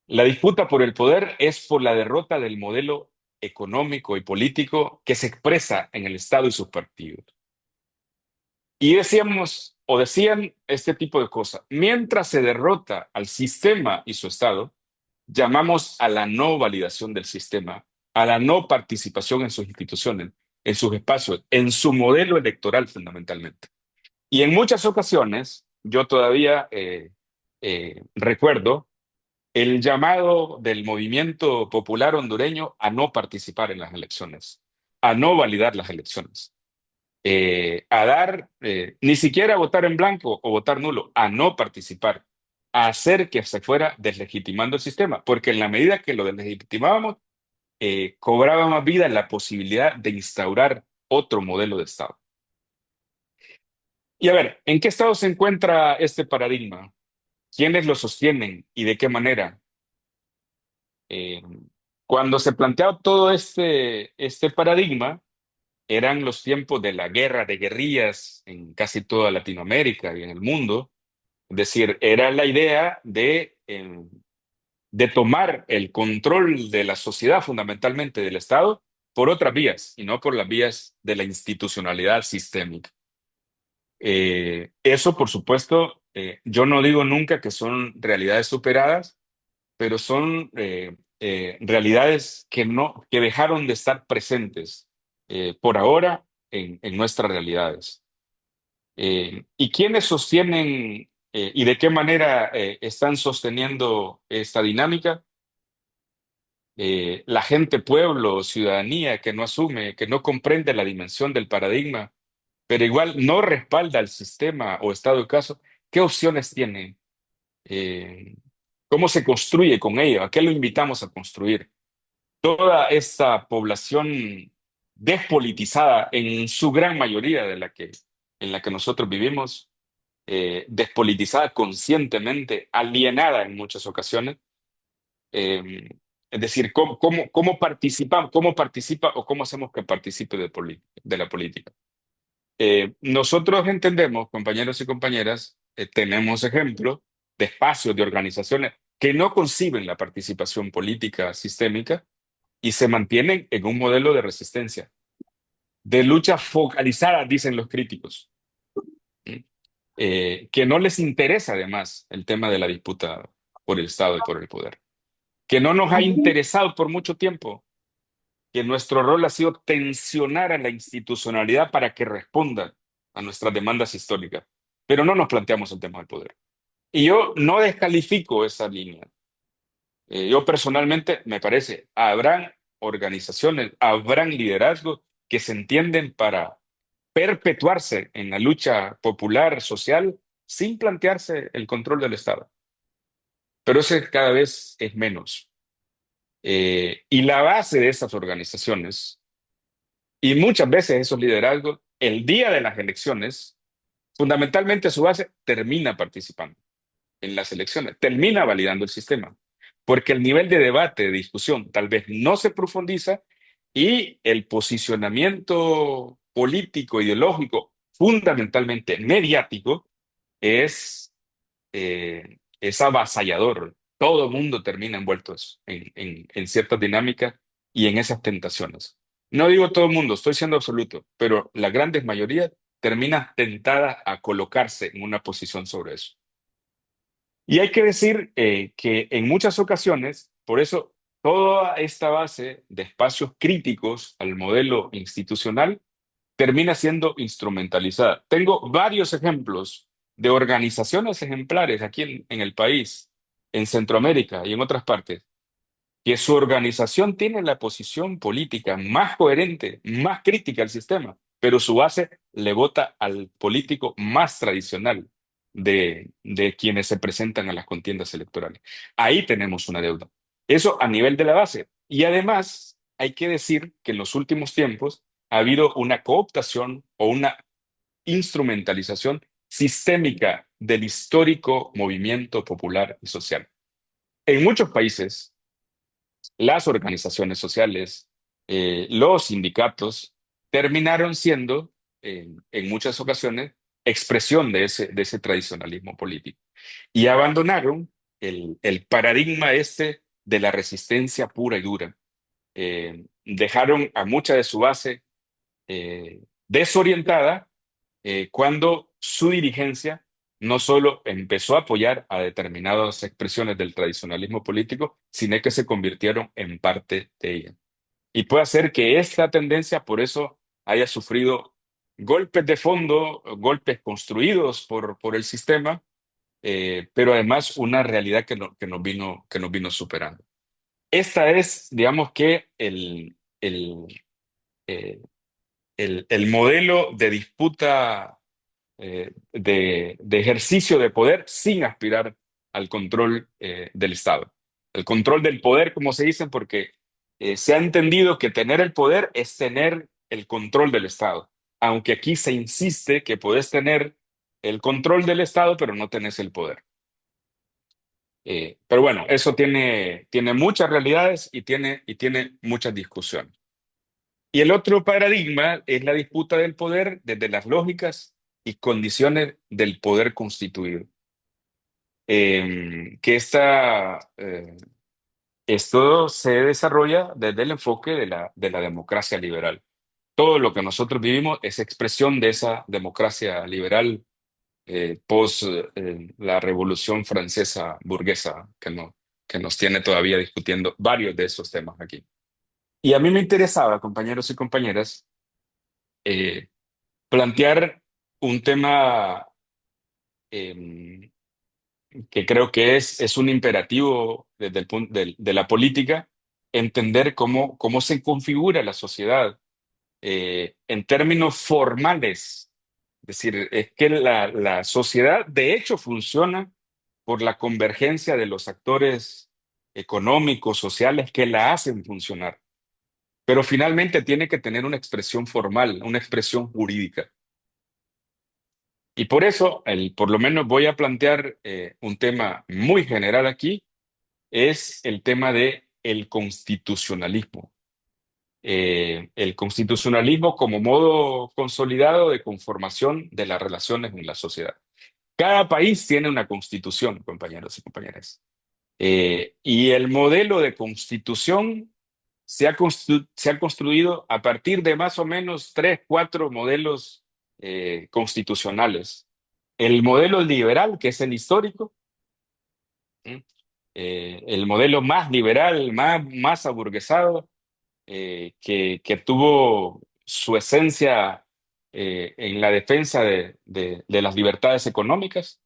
La disputa por el poder es por la derrota del modelo económico y político que se expresa en el Estado y sus partidos. Y decíamos, o decían este tipo de cosas, mientras se derrota al sistema y su Estado, llamamos a la no validación del sistema, a la no participación en sus instituciones, en sus espacios, en su modelo electoral fundamentalmente. Y en muchas ocasiones, yo todavía recuerdo el llamado del movimiento popular hondureño a no participar en las elecciones, a no validar las elecciones, ni siquiera votar en blanco o votar nulo, a no participar, a hacer que se fuera deslegitimando el sistema, porque en la medida que lo deslegitimábamos, cobraba más vida la posibilidad de instaurar otro modelo de Estado. Y a ver, ¿en qué estado se encuentra este paradigma? ¿Quiénes lo sostienen y de qué manera? Eh, Cuando se planteaba todo este paradigma, eran los tiempos de la guerra de guerrillas en casi toda Latinoamérica y en el mundo. Es decir, era la idea de tomar el control de la sociedad, fundamentalmente del Estado, por otras vías y no por las vías de la institucionalidad sistémica. Eso, por supuesto, yo no digo nunca que son realidades superadas, pero son realidades que dejaron de estar presentes por ahora en nuestras realidades. ¿Y quiénes sostienen y de qué manera están sosteniendo esta dinámica? La gente, pueblo, ciudadanía que no asume, que no comprende la dimensión del paradigma, pero igual no respalda al sistema o estado de caso, ¿qué opciones tiene? Eh, ¿Cómo se construye con ello? ¿A qué lo invitamos a construir? Toda esta población despolitizada en su gran mayoría en la que nosotros vivimos, despolitizada conscientemente, alienada en muchas ocasiones. eh, es decir, cómo participa o cómo hacemos que participe de la política? Nosotros entendemos, compañeros y compañeras, tenemos ejemplos de espacios, de organizaciones que no conciben la participación política sistémica y se mantienen en un modelo de resistencia, de lucha focalizada, dicen los críticos, ¿sí? Que no les interesa además el tema de la disputa por el Estado y por el poder, que no nos ha interesado por mucho tiempo, que nuestro rol ha sido tensionar a la institucionalidad para que responda a nuestras demandas históricas, pero no nos planteamos el tema del poder. Y yo no descalifico esa línea. Yo personalmente me parece, habrán organizaciones, habrán liderazgos que se entienden para perpetuarse en la lucha popular, social, sin plantearse el control del Estado. Pero ese cada vez es menos. Y la base de esas organizaciones, y muchas veces esos liderazgos, el día de las elecciones, fundamentalmente su base termina participando en las elecciones, termina validando el sistema, porque el nivel de debate, de discusión, tal vez no se profundiza y el posicionamiento político, ideológico, fundamentalmente mediático, es avasallador. Todo el mundo termina envueltos en ciertas dinámicas y en esas tentaciones. No digo todo el mundo, estoy siendo absoluto, pero la gran mayoría termina tentada a colocarse en una posición sobre eso. Y hay que decir que en muchas ocasiones, por eso, toda esta base de espacios críticos al modelo institucional termina siendo instrumentalizada. Tengo varios ejemplos de organizaciones ejemplares aquí en el país, en Centroamérica y en otras partes, que su organización tiene la posición política más coherente, más crítica al sistema, pero su base le vota al político más tradicional de quienes se presentan a las contiendas electorales. Ahí tenemos una deuda. Eso a nivel de la base. Y además, hay que decir que en los últimos tiempos ha habido una cooptación o una instrumentalización sistémica del histórico movimiento popular y social. En muchos países, las organizaciones sociales, los sindicatos, terminaron siendo, en muchas ocasiones, expresión de ese tradicionalismo político y abandonaron el paradigma este de la resistencia pura y dura. Dejaron a mucha de su base desorientada cuando su dirigencia no solo empezó a apoyar a determinadas expresiones del tradicionalismo político, sino que se convirtieron en parte de ella. Y puede ser que esta tendencia por eso haya sufrido golpes de fondo, golpes construidos por el sistema, pero además una realidad que nos vino superando. Esta es, digamos que, eh, el modelo de disputa de ejercicio de poder sin aspirar al control del Estado. El control del poder, como se dice, porque se ha entendido que tener el poder es tener el control del Estado, aunque aquí se insiste que puedes tener el control del Estado, pero no tenés el poder. Pero bueno, eso tiene muchas realidades y tiene muchas discusiones. Y el otro paradigma es la disputa del poder desde las lógicas y condiciones del poder constituido. Esto se desarrolla desde el enfoque de la democracia liberal. Todo lo que nosotros vivimos es expresión de esa democracia liberal post la Revolución Francesa burguesa que nos tiene todavía discutiendo varios de esos temas aquí. Y a mí me interesaba, compañeros y compañeras, eh, plantear un tema eh, que creo que es un imperativo desde el punto de la política, entender cómo se configura la sociedad en términos formales. Es decir, es que la sociedad de hecho funciona por la convergencia de los actores económicos, sociales que la hacen funcionar, pero finalmente tiene que tener una expresión formal, una expresión jurídica. Y por eso, por lo menos voy a plantear un tema muy general aquí, es el tema de el constitucionalismo. El constitucionalismo como modo consolidado de conformación de las relaciones en la sociedad. Cada país tiene una constitución, compañeros y compañeras. Y el modelo de constitución se ha construido a partir de más o menos tres, cuatro modelos constitucionales. El modelo liberal, que es el histórico, ¿sí? El modelo más liberal, más aburguesado, que tuvo su esencia en la defensa de las libertades económicas.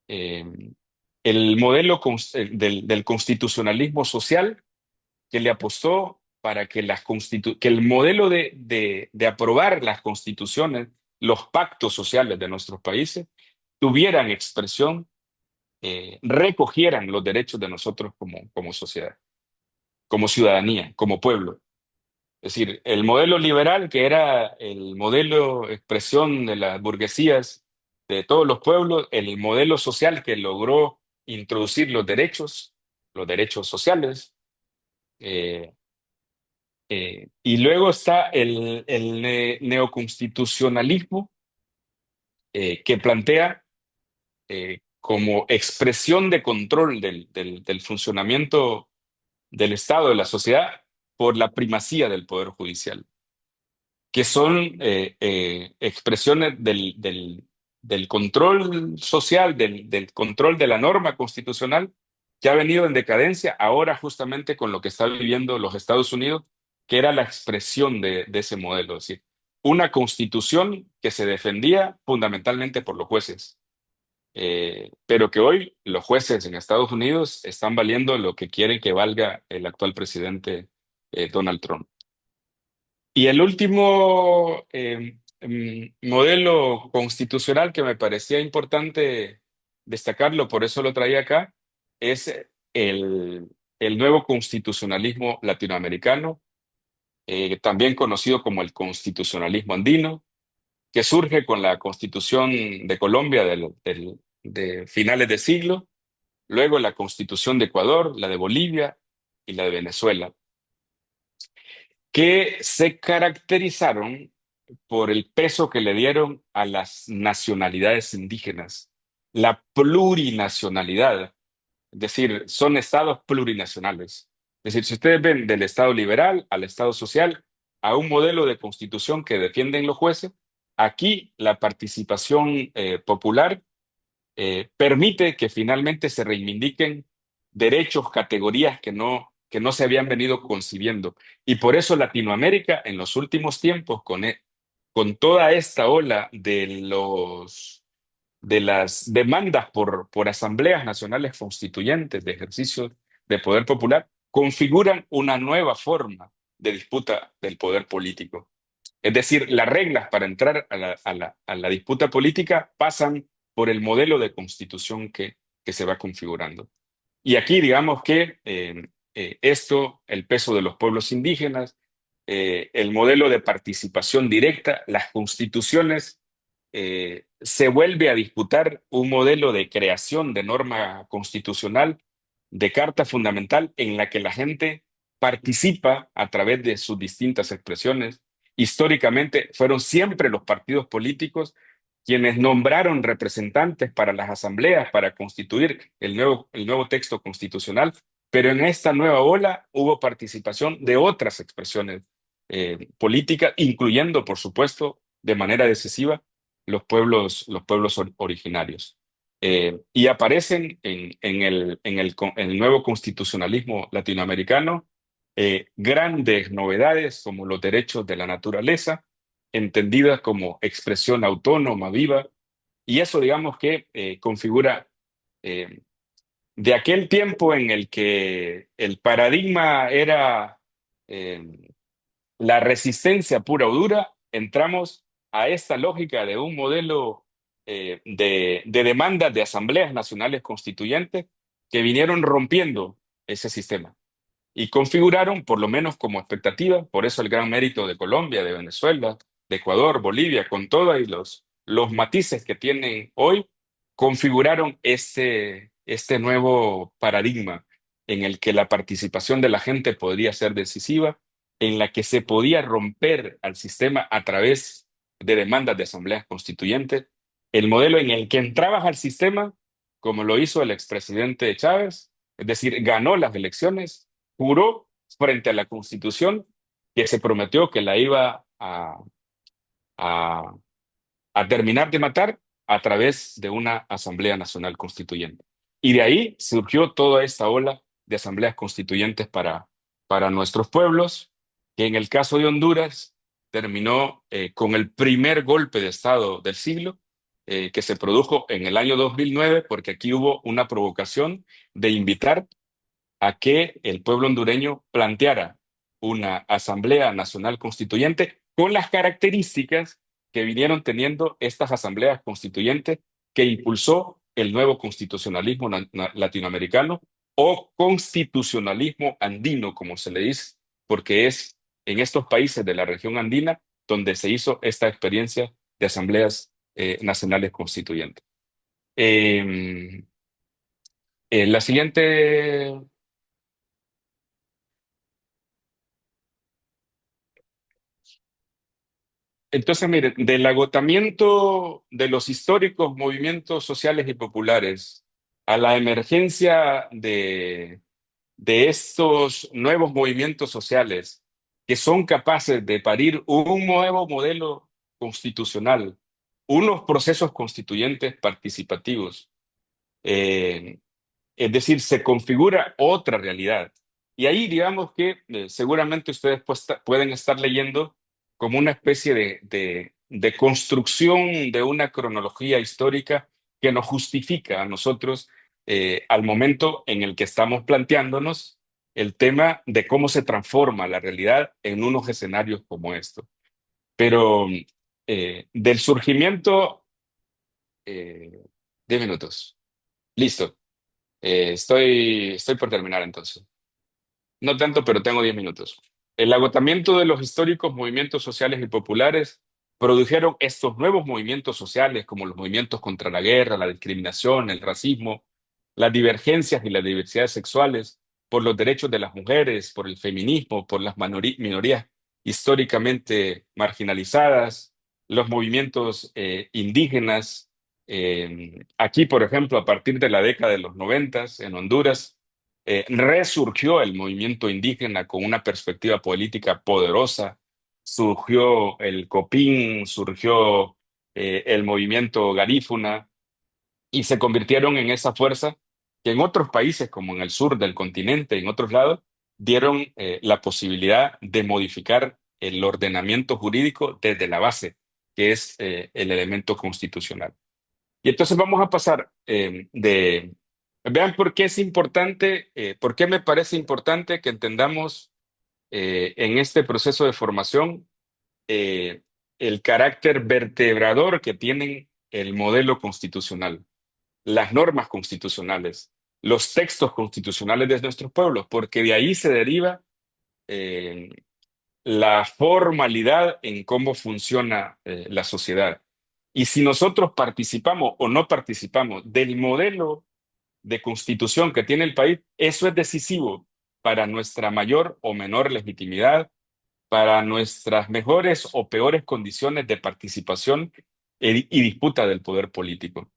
Eh, el modelo del constitucionalismo social, que le apostó para que, que el modelo de aprobar las constituciones, los pactos sociales de nuestros países, tuvieran expresión, recogieran los derechos de nosotros como sociedad, como ciudadanía, como pueblo. Es decir, el modelo liberal, que era el modelo expresión de las burguesías de todos los pueblos, el modelo social que logró introducir los derechos sociales, eh, y luego está el neoconstitucionalismo, que plantea como expresión de control del funcionamiento del Estado, de la sociedad, por la primacía del Poder Judicial, que son expresiones del control social, del control de la norma constitucional que ha venido en decadencia ahora justamente con lo que está viviendo los Estados Unidos, que era la expresión de ese modelo, es decir, una constitución que se defendía fundamentalmente por los jueces, pero que hoy los jueces en Estados Unidos están valiendo lo que quieren que valga el actual presidente Donald Trump. Y el último modelo constitucional que me parecía importante destacarlo, por eso lo traía acá, es el nuevo constitucionalismo latinoamericano, también conocido como el constitucionalismo andino, que surge con la Constitución de Colombia de finales de siglo, luego la Constitución de Ecuador, la de Bolivia y la de Venezuela, que se caracterizaron por el peso que le dieron a las nacionalidades indígenas, la plurinacionalidad, es decir, son estados plurinacionales. Es decir, si ustedes ven del Estado liberal al Estado social, a un modelo de constitución que defienden los jueces, aquí la participación popular permite que finalmente se reivindiquen derechos, categorías que no se habían venido concibiendo. Y por eso Latinoamérica en los últimos tiempos, con toda esta ola de las demandas por asambleas nacionales constituyentes de ejercicio de poder popular, configuran una nueva forma de disputa del poder político. Es decir, las reglas para entrar a la disputa política pasan por el modelo de constitución que se va configurando. Y aquí digamos que esto, el peso de los pueblos indígenas, el modelo de participación directa, las constituciones, se vuelve a disputar un modelo de creación de norma constitucional, de carta fundamental, en la que la gente participa a través de sus distintas expresiones. Históricamente fueron siempre los partidos políticos quienes nombraron representantes para las asambleas para constituir el nuevo texto constitucional, pero en esta nueva ola hubo participación de otras expresiones políticas, incluyendo, por supuesto, de manera decisiva, los pueblos originarios. Y aparecen en el nuevo constitucionalismo latinoamericano grandes novedades como los derechos de la naturaleza, entendidas como expresión autónoma, viva, y eso digamos que configura eh, de aquel tiempo en el que el paradigma era la resistencia pura o dura, entramos a esta lógica de un modelo de demandas de asambleas nacionales constituyentes que vinieron rompiendo ese sistema y configuraron, por lo menos como expectativa, por eso el gran mérito de Colombia, de Venezuela, de Ecuador, Bolivia, con todos y los matices que tienen hoy, configuraron este nuevo paradigma en el que la participación de la gente podría ser decisiva, en la que se podía romper al sistema a través de demandas de asambleas constituyentes, el modelo en el que entrabas al sistema, como lo hizo el expresidente Chávez, es decir, ganó las elecciones, juró frente a la Constitución que se prometió que la iba a, a terminar de matar a través de una Asamblea Nacional Constituyente. Y de ahí surgió toda esta ola de asambleas constituyentes para nuestros pueblos, que en el caso de Honduras terminó con el primer golpe de Estado del siglo, que se produjo en el año 2009, porque aquí hubo una provocación de invitar a que el pueblo hondureño planteara una Asamblea Nacional Constituyente con las características que vinieron teniendo estas asambleas constituyentes que impulsó el nuevo constitucionalismo latinoamericano o constitucionalismo andino, como se le dice, porque es en estos países de la región andina donde se hizo esta experiencia de asambleas nacionales constituyentes. Eh, la siguiente. Entonces, mire, del agotamiento de los históricos movimientos sociales y populares a la emergencia de estos nuevos movimientos sociales que son capaces de parir un nuevo modelo constitucional, unos procesos constituyentes participativos, eh, es decir, se configura otra realidad. Y ahí digamos que seguramente ustedes pueden estar leyendo como una especie de construcción de una cronología histórica que nos justifica a nosotros al momento en el que estamos planteándonos el tema de cómo se transforma la realidad en unos escenarios como estos. Pero del surgimiento, 10 minutos. Listo. Estoy por terminar entonces. No tanto, pero tengo 10 minutos. El agotamiento de los históricos movimientos sociales y populares produjeron estos nuevos movimientos sociales como los movimientos contra la guerra, la discriminación, el racismo, las divergencias y las diversidades sexuales, por los derechos de las mujeres, por el feminismo, por las minorías históricamente marginalizadas, los movimientos indígenas. Aquí, por ejemplo, a partir de la década de los 90 en Honduras, resurgió el movimiento indígena con una perspectiva política poderosa, surgió el COPIN, surgió el movimiento Garífuna y se convirtieron en esa fuerza que en otros países, como en el sur del continente, en otros lados, dieron la posibilidad de modificar el ordenamiento jurídico desde la base, que es el elemento constitucional. Y entonces vamos a pasar vean por qué es importante, por qué me parece importante que entendamos en este proceso de formación el carácter vertebrador que tiene el modelo constitucional. las normas constitucionales, los textos constitucionales de nuestros pueblos, porque de ahí se deriva eh, la formalidad en cómo funciona la sociedad. Y si nosotros participamos o no participamos del modelo de constitución que tiene el país, eso es decisivo para nuestra mayor o menor legitimidad, para nuestras mejores o peores condiciones de participación y disputa del poder político.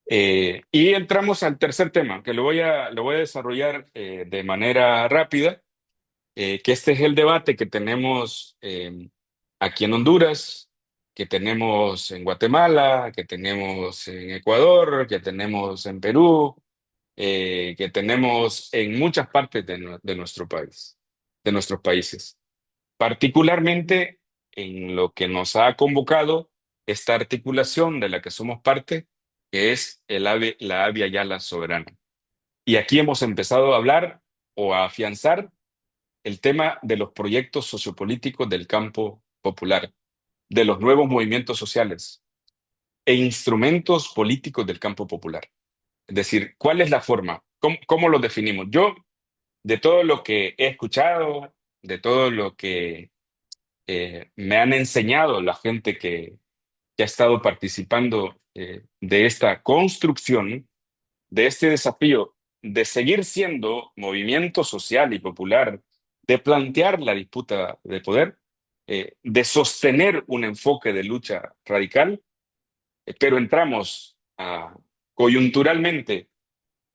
Y entramos al tercer tema, que lo voy a desarrollar de manera rápida, que este es el debate que tenemos aquí en Honduras, que tenemos en Guatemala, que tenemos en Ecuador, que tenemos en Perú, que tenemos en muchas partes de nuestro país, de nuestros países, particularmente en lo que nos ha convocado esta articulación de la que somos parte, que es la Avia Yala Soberana. Y aquí hemos empezado a hablar o a afianzar el tema de los proyectos sociopolíticos del campo popular, de los nuevos movimientos sociales e instrumentos políticos del campo popular. Es decir, ¿cuál es la forma? ¿Cómo lo definimos? Yo, de todo lo que he escuchado, de todo lo que me han enseñado la gente que ha estado participando de esta construcción, de este desafío de seguir siendo movimiento social y popular, de plantear la disputa de poder, de sostener un enfoque de lucha radical, pero entramos coyunturalmente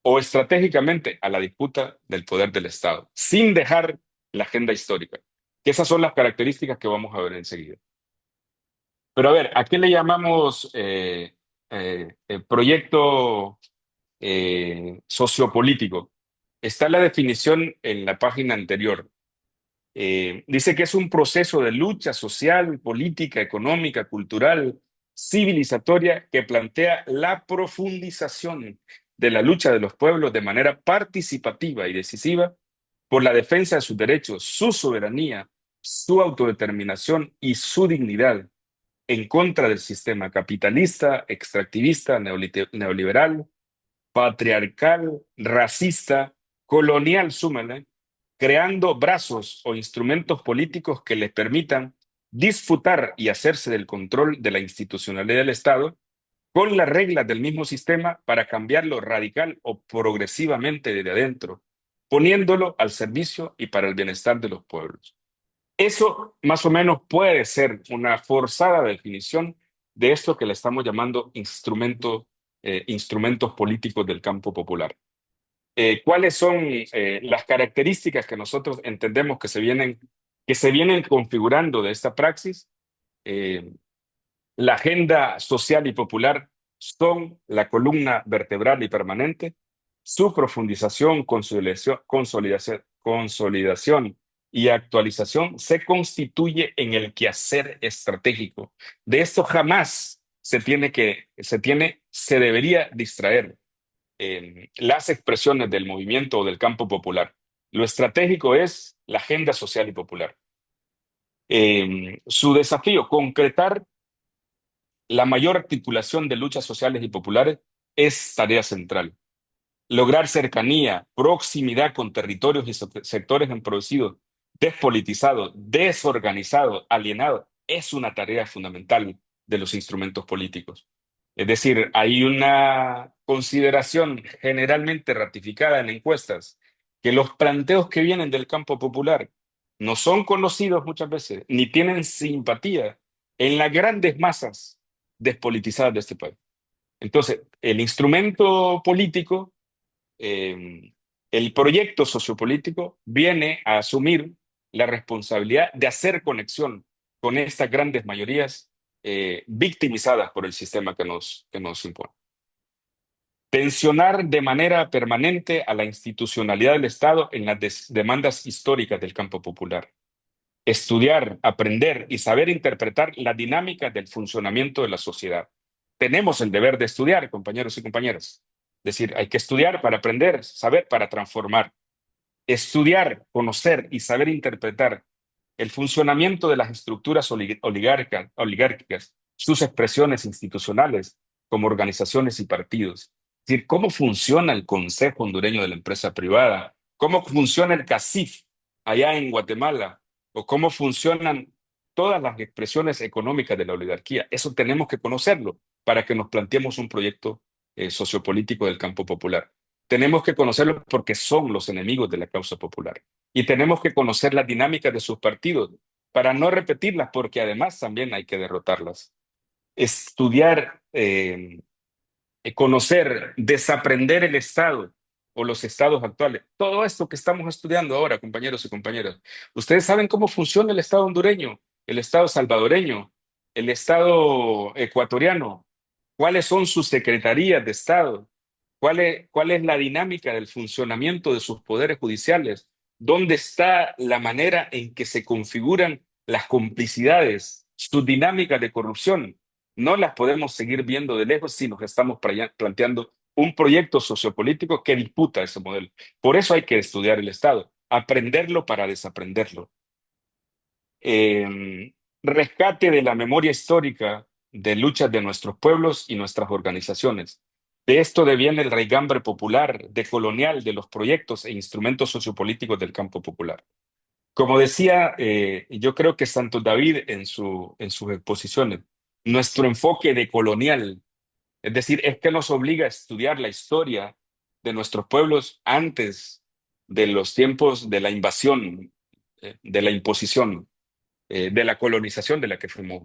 o estratégicamente a la disputa del poder del Estado, sin dejar la agenda histórica, que esas son las características que vamos a ver enseguida. Pero a ver, ¿a qué le llamamos proyecto sociopolítico? Está la definición en la página anterior. Dice que es un proceso de lucha social, política, económica, cultural, civilizatoria que plantea la profundización de la lucha de los pueblos de manera participativa y decisiva por la defensa de sus derechos, su soberanía, su autodeterminación y su dignidad en contra del sistema capitalista, extractivista, neoliberal, patriarcal, racista, colonial, súmale, creando brazos o instrumentos políticos que les permitan disfrutar y hacerse del control de la institucionalidad del Estado con las reglas del mismo sistema para cambiarlo radical o progresivamente desde adentro, poniéndolo al servicio y para el bienestar de los pueblos. Eso más o menos puede ser una forzada definición de esto que le estamos llamando instrumentos políticos del campo popular. ¿Cuáles son las características que nosotros entendemos que se vienen configurando de esta praxis? Eh, la agenda social y popular son la columna vertebral y permanente. Su profundización, consolidación y actualización se constituye en el quehacer estratégico. De esto jamás se debería distraer las expresiones del movimiento o del campo popular. Lo estratégico es la agenda social y popular. Su desafío, concretar la mayor articulación de luchas sociales y populares, es tarea central. Lograr cercanía, proximidad con territorios y sectores empobrecidos, despolitizados, desorganizados, alienados, es una tarea fundamental de los instrumentos políticos. Es decir, hay una consideración generalmente ratificada en encuestas que los planteos que vienen del campo popular no son conocidos muchas veces, ni tienen simpatía en las grandes masas despolitizadas de este país. Entonces, el instrumento político, eh, el proyecto sociopolítico viene a asumir la responsabilidad de hacer conexión con estas grandes mayorías victimizadas por el sistema que nos impone. Tensionar de manera permanente a la institucionalidad del Estado en las demandas históricas del campo popular. Estudiar, aprender y saber interpretar la dinámica del funcionamiento de la sociedad. Tenemos el deber de estudiar, compañeros y compañeras. Es decir, hay que estudiar para aprender, saber para transformar. Estudiar, conocer y saber interpretar el funcionamiento de las estructuras oligárquicas, sus expresiones institucionales, como organizaciones y partidos. Es decir, cómo funciona el Consejo Hondureño de la Empresa Privada, cómo funciona el CACIF allá en Guatemala, o cómo funcionan todas las expresiones económicas de la oligarquía. Eso tenemos que conocerlo para que nos planteemos un proyecto sociopolítico del campo popular. Tenemos que conocerlos porque son los enemigos de la causa popular. Y tenemos que conocer las dinámicas de sus partidos para no repetirlas, porque además también hay que derrotarlas. Estudiar, conocer, desaprender el Estado o los estados actuales. Todo esto que estamos estudiando ahora, compañeros y compañeras. Ustedes saben cómo funciona el Estado hondureño, el Estado salvadoreño, el Estado ecuatoriano, cuáles son sus secretarías de Estado, cuál es la dinámica del funcionamiento de sus poderes judiciales, dónde está la manera en que se configuran las complicidades, sus dinámicas de corrupción. No las podemos seguir viendo de lejos si nos estamos planteando un proyecto sociopolítico que disputa ese modelo. Por eso hay que estudiar el Estado, aprenderlo para desaprenderlo. eh, Rescate de la memoria histórica de luchas de nuestros pueblos y nuestras organizaciones. De esto deviene el raigambre popular, decolonial de los proyectos e instrumentos sociopolíticos del campo popular. Como decía, yo creo que Santos David en sus exposiciones, nuestro enfoque decolonial, es decir, es que nos obliga a estudiar la historia de nuestros pueblos antes de los tiempos de la invasión, de la imposición, de la colonización de la que fuimos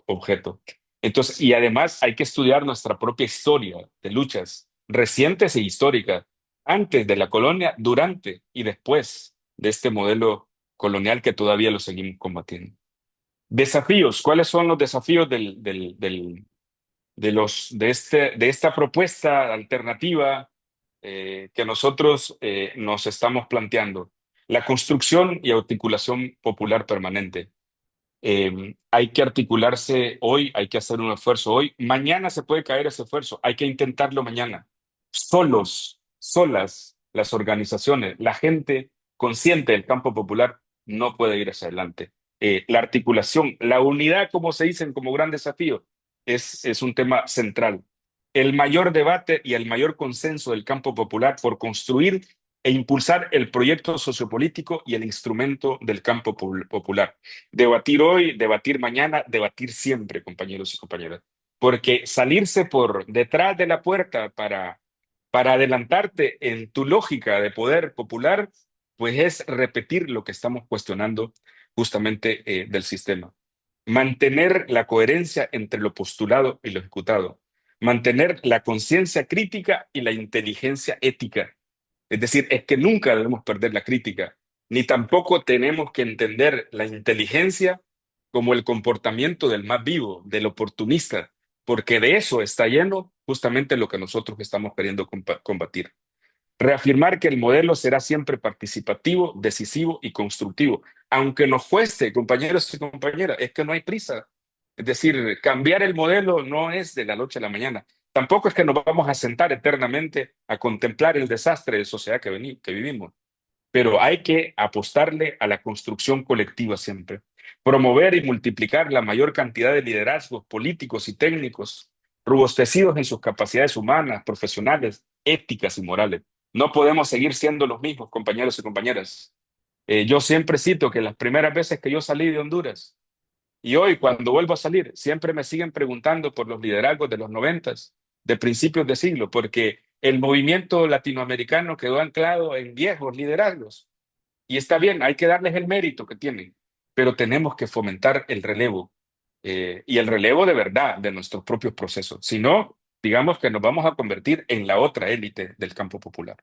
objeto. Entonces, y además hay que estudiar nuestra propia historia de luchas recientes e históricas, antes de la colonia, durante y después de este modelo colonial que todavía lo seguimos combatiendo. Desafíos, ¿cuáles son los desafíos de esta propuesta alternativa que nosotros nos estamos planteando? La construcción y articulación popular permanente. Hay que articularse hoy, hay que hacer un esfuerzo hoy. Mañana se puede caer ese esfuerzo, hay que intentarlo mañana. Solos, solas, las organizaciones, la gente consciente del campo popular no puede ir hacia adelante. La articulación, la unidad, como se dicen como gran desafío, es un tema central. El mayor debate y el mayor consenso del campo popular por construir e impulsar el proyecto sociopolítico y el instrumento del campo popular. Debatir hoy, debatir mañana, debatir siempre, compañeros y compañeras. Porque salirse por detrás de la puerta para adelantarte en tu lógica de poder popular, pues es repetir lo que estamos cuestionando justamente del sistema. Mantener la coherencia entre lo postulado y lo ejecutado. Mantener la conciencia crítica y la inteligencia ética. Es decir, es que nunca debemos perder la crítica, ni tampoco tenemos que entender la inteligencia como el comportamiento del más vivo, del oportunista, porque de eso está lleno justamente lo que nosotros estamos queriendo combatir. Reafirmar que el modelo será siempre participativo, decisivo y constructivo, aunque nos cueste, compañeros y compañeras, es que no hay prisa. Es decir, cambiar el modelo no es de la noche a la mañana. Tampoco es que nos vamos a sentar eternamente a contemplar el desastre de sociedad que vivimos, pero hay que apostarle a la construcción colectiva siempre. Promover y multiplicar la mayor cantidad de liderazgos políticos y técnicos, robustecidos en sus capacidades humanas, profesionales, éticas y morales. No podemos seguir siendo los mismos, compañeros y compañeras. Yo siempre cito que las primeras veces que yo salí de Honduras y hoy cuando vuelvo a salir, siempre me siguen preguntando por los liderazgos de los noventas, de principios de siglo, porque el movimiento latinoamericano quedó anclado en viejos liderazgos. Y está bien, hay que darles el mérito que tienen, pero tenemos que fomentar el relevo y el relevo de verdad de nuestros propios procesos. Si no, digamos que nos vamos a convertir en la otra élite del campo popular.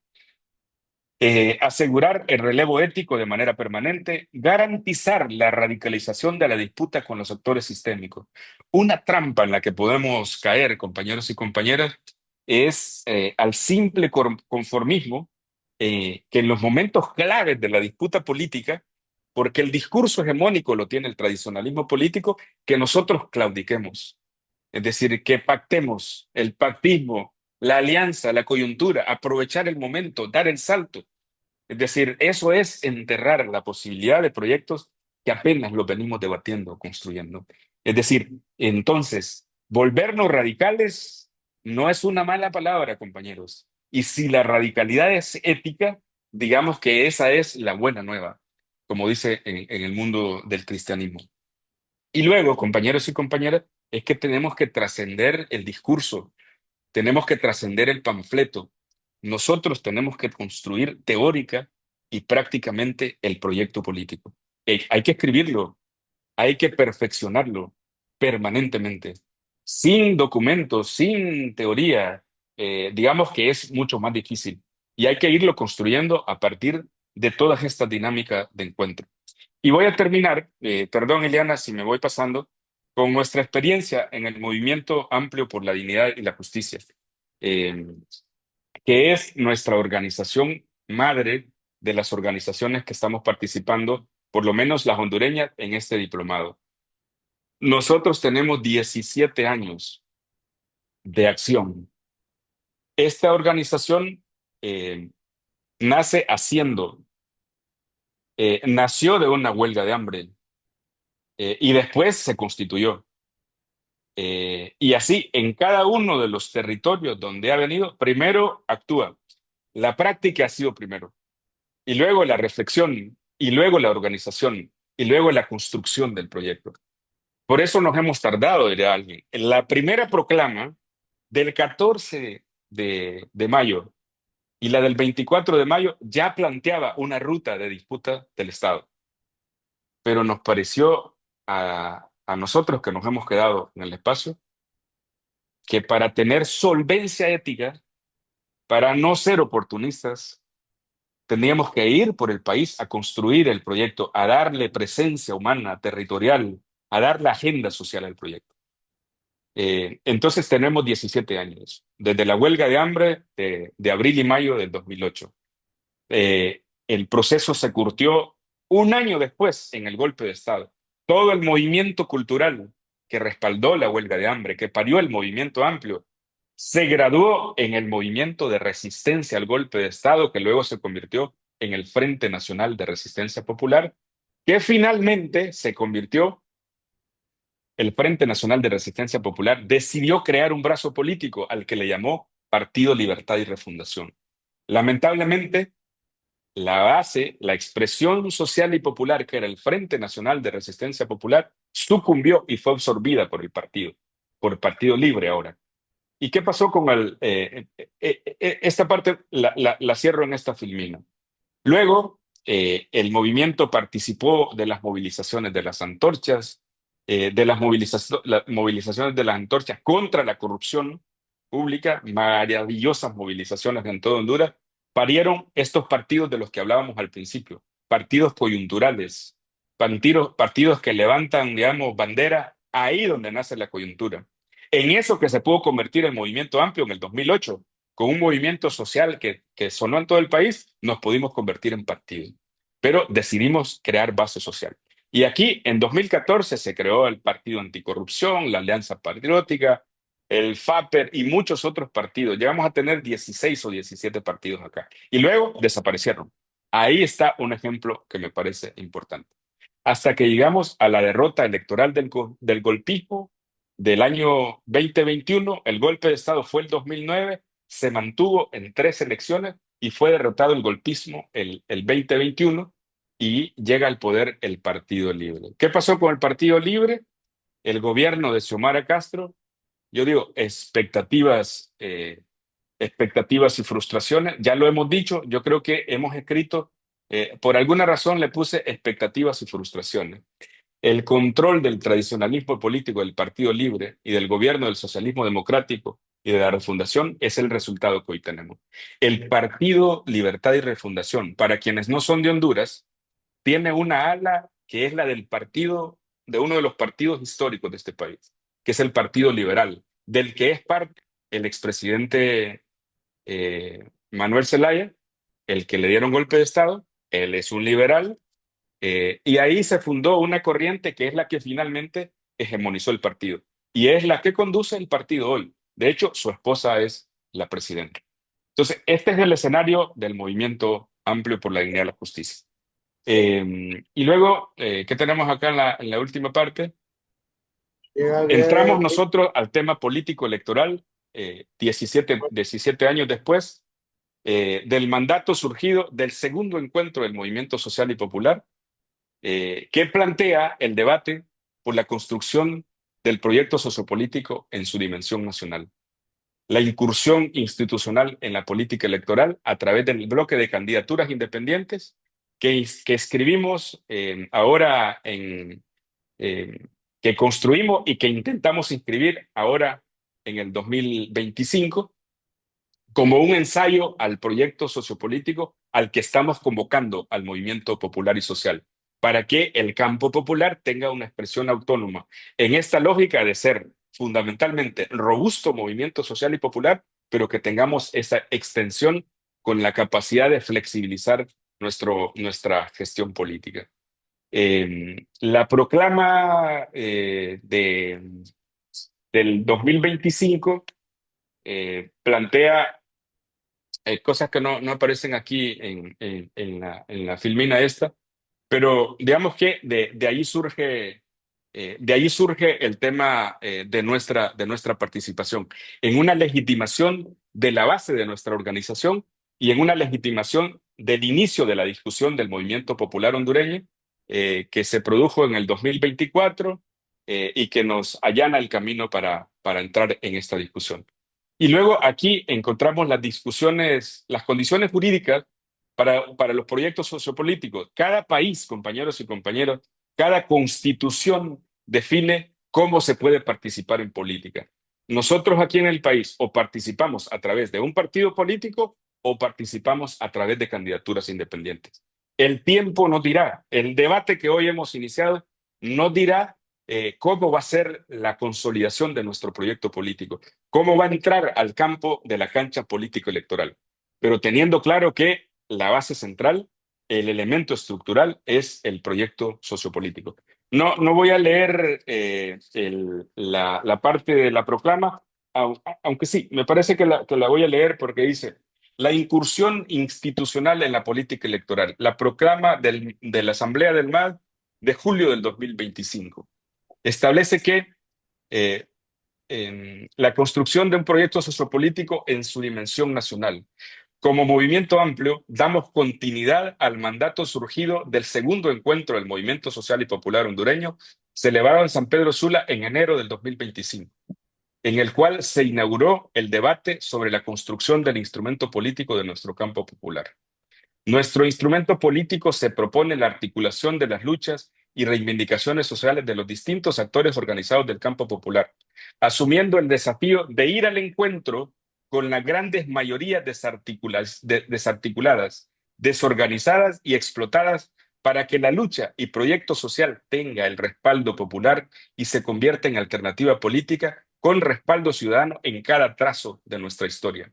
Asegurar el relevo ético de manera permanente, garantizar la radicalización de la disputa con los actores sistémicos. Una trampa en la que podemos caer, compañeros y compañeras, es al simple conformismo que en los momentos claves de la disputa política, porque el discurso hegemónico lo tiene el tradicionalismo político, que nosotros claudiquemos. Es decir, que pactemos el pactismo, la alianza, la coyuntura, aprovechar el momento, dar el salto. Es decir, eso es enterrar la posibilidad de proyectos que apenas los venimos debatiendo, construyendo. Es decir, entonces, volvernos radicales no es una mala palabra, compañeros. Y si la radicalidad es ética, digamos que esa es la buena nueva, como dice en el mundo del cristianismo. Y luego, compañeros y compañeras, es que tenemos que trascender el discurso, tenemos que trascender el panfleto. Nosotros tenemos que construir teórica y prácticamente el proyecto político. Hay que escribirlo, hay que perfeccionarlo permanentemente. Sin documentos, sin teoría, digamos que es mucho más difícil. Y hay que irlo construyendo a partir de todas estas dinámicas de encuentro. Y voy a terminar, perdón Eliana si me voy pasando, con nuestra experiencia en el movimiento amplio por la dignidad y la justicia, eh, que es nuestra organización madre de las organizaciones que estamos participando, por lo menos las hondureñas, en este diplomado. Nosotros tenemos 17 años de acción. Esta organización eh, nace haciendo, nació de una huelga de hambre y después se constituyó. Y así, en cada uno de los territorios donde ha venido, primero actúa. La práctica ha sido primero, y luego la reflexión, y luego la organización, y luego la construcción del proyecto. Por eso nos hemos tardado, diría alguien. En la primera proclama del 14 de mayo y la del 24 de mayo ya planteaba una ruta de disputa del Estado, pero nos pareció a nosotros que nos hemos quedado en el espacio que para tener solvencia ética, para no ser oportunistas, tendríamos que ir por el país a construir el proyecto, a darle presencia humana, territorial, a dar la agenda social al proyecto. Entonces tenemos 17 años, desde la huelga de hambre de abril y mayo del 2008. El proceso se curtió un año después en el golpe de Estado. Todo el movimiento cultural que respaldó la huelga de hambre, que parió el movimiento amplio, se graduó en el movimiento de resistencia al golpe de Estado, que luego se convirtió en el Frente Nacional de Resistencia Popular, que finalmente se convirtió, el Frente Nacional de Resistencia Popular decidió crear un brazo político al que le llamó Partido Libertad y Refundación. Lamentablemente, la base, la expresión social y popular que era el Frente Nacional de Resistencia Popular, sucumbió y fue absorbida por el Partido Libre ahora. ¿Y qué pasó con esta parte? La cierro en esta filmina. Luego, el movimiento participó de las movilizaciones de las antorchas, de las movilizaciones de las antorchas contra la corrupción pública, maravillosas movilizaciones en todo Honduras, parieron estos partidos de los que hablábamos al principio, partidos coyunturales, partidos que levantan, digamos, bandera ahí donde nace la coyuntura. En eso que se pudo convertir el movimiento amplio en el 2008 con un movimiento social que sonó en todo el país, nos pudimos convertir en partido. Pero decidimos crear base social. Y aquí, en 2014, se creó el Partido Anticorrupción, la Alianza Patriótica, el FAPER y muchos otros partidos. Llegamos a tener 16 o 17 partidos acá. Y luego desaparecieron. Ahí está un ejemplo que me parece importante. Hasta que llegamos a la derrota electoral del golpismo del año 2021, el golpe de Estado fue el 2009, se mantuvo en 3 elecciones y fue derrotado el golpismo el 2021 y llega al poder el Partido Libre. ¿Qué pasó con el Partido Libre? El gobierno de Xiomara Castro, yo digo, expectativas y frustraciones, ya lo hemos dicho, yo creo que hemos escrito, por alguna razón le puse expectativas y frustraciones. El control del tradicionalismo político del Partido Libre y del gobierno del socialismo democrático y de la refundación es el resultado que hoy tenemos. El Partido Libertad y Refundación, para quienes no son de Honduras, tiene una ala que es la del partido, de uno de los partidos históricos de este país, que es el Partido Liberal, del que es parte el expresidente Manuel Zelaya, el que le dieron golpe de Estado. Él es un liberal, y ahí se fundó una corriente que es la que finalmente hegemonizó el partido y es la que conduce el partido hoy. De hecho, su esposa es la presidenta. Entonces, este es el escenario del movimiento amplio por la dignidad y la justicia. Y luego, ¿qué tenemos acá en la última parte? Bien, Entramos bien. nosotros al tema político electoral 17 años después, del mandato surgido del segundo encuentro del movimiento social y popular, que plantea el debate por la construcción del proyecto sociopolítico en su dimensión nacional, la incursión institucional en la política electoral a través del bloque de candidaturas independientes que escribimos ahora eh, que construimos y que intentamos inscribir ahora en el 2025 como un ensayo al proyecto sociopolítico al que estamos convocando al movimiento popular y social, para que el campo popular tenga una expresión autónoma en esta lógica de ser fundamentalmente robusto movimiento social y popular, pero que tengamos esa extensión con la capacidad de flexibilizar nuestra gestión política. La proclama del 2025 plantea cosas que no aparecen aquí en la filmina esta, pero digamos que de ahí surge el tema de nuestra participación, en una legitimación de la base de nuestra organización y en una legitimación del inicio de la discusión del movimiento popular hondureño, que se produjo en el 2024 y que nos allana el camino para entrar en esta discusión. Y luego aquí encontramos las discusiones, las condiciones jurídicas para los proyectos sociopolíticos. Cada país, compañeros y compañeras, cada constitución define cómo se puede participar en política. Nosotros aquí en el país o participamos a través de un partido político o participamos a través de candidaturas independientes. El tiempo nos dirá, el debate que hoy hemos iniciado nos dirá cómo va a ser la consolidación de nuestro proyecto político, cómo va a entrar al campo de la cancha político-electoral, pero teniendo claro que la base central, el elemento estructural es el proyecto sociopolítico. No voy a leer la parte de la proclama, aunque sí, me parece que la voy a leer porque dice: la incursión institucional en la política electoral, la proclama de la Asamblea del MAD de julio del 2025. Establece que eh, la construcción de un proyecto sociopolítico en su dimensión nacional. Como movimiento amplio, damos continuidad al mandato surgido del segundo encuentro del Movimiento Social y Popular hondureño, celebrado en San Pedro Sula en enero del 2025, en el cual se inauguró el debate sobre la construcción del instrumento político de nuestro campo popular. Nuestro instrumento político se propone la articulación de las luchas y reivindicaciones sociales de los distintos actores organizados del campo popular, asumiendo el desafío de ir al encuentro con las grandes mayorías desarticuladas, desorganizadas y explotadas para que la lucha y proyecto social tenga el respaldo popular y se convierta en alternativa política con respaldo ciudadano en cada trazo de nuestra historia.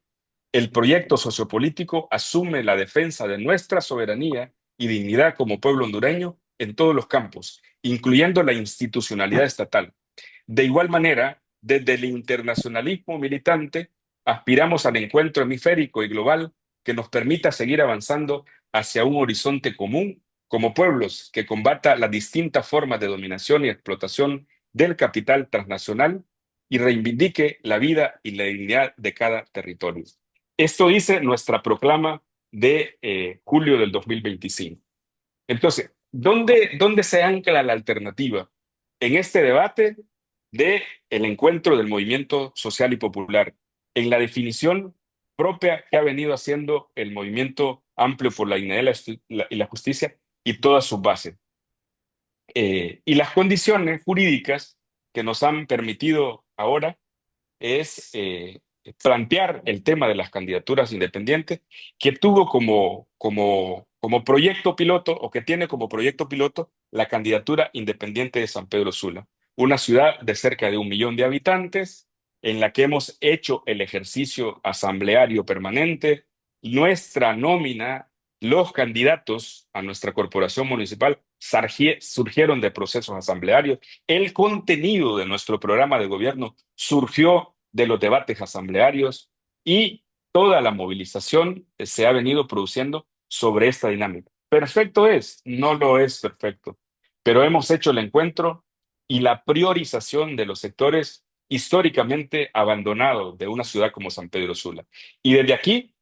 El proyecto sociopolítico asume la defensa de nuestra soberanía y dignidad como pueblo hondureño en todos los campos, incluyendo la institucionalidad estatal. De igual manera, desde el internacionalismo militante, aspiramos al encuentro hemisférico y global que nos permita seguir avanzando hacia un horizonte común como pueblos que combata las distintas formas de dominación y explotación del capital transnacional y reivindique la vida y la dignidad de cada territorio. Esto dice nuestra proclama de julio del 2025. Entonces, ¿dónde se ancla la alternativa? En este debate del encuentro del movimiento social y popular, en la definición propia que ha venido haciendo el movimiento amplio por la dignidad y la justicia y todas sus bases. Y las condiciones jurídicas que nos han permitido ahora es plantear el tema de las candidaturas independientes, que tuvo como proyecto piloto, o que tiene como proyecto piloto, la candidatura independiente de San Pedro Sula, una ciudad de cerca de 1 millón de habitantes, en la que hemos hecho el ejercicio asambleario permanente. Nuestra nómina, los candidatos a nuestra corporación municipal surgieron de procesos asamblearios. El contenido de nuestro programa de gobierno surgió de los debates asamblearios y toda la movilización se ha venido produciendo sobre esta dinámica. ¿Perfecto es? No lo es perfecto, pero hemos hecho el encuentro y la priorización de los sectores históricamente abandonado de una ciudad como San Pedro Sula. Y desde aquí,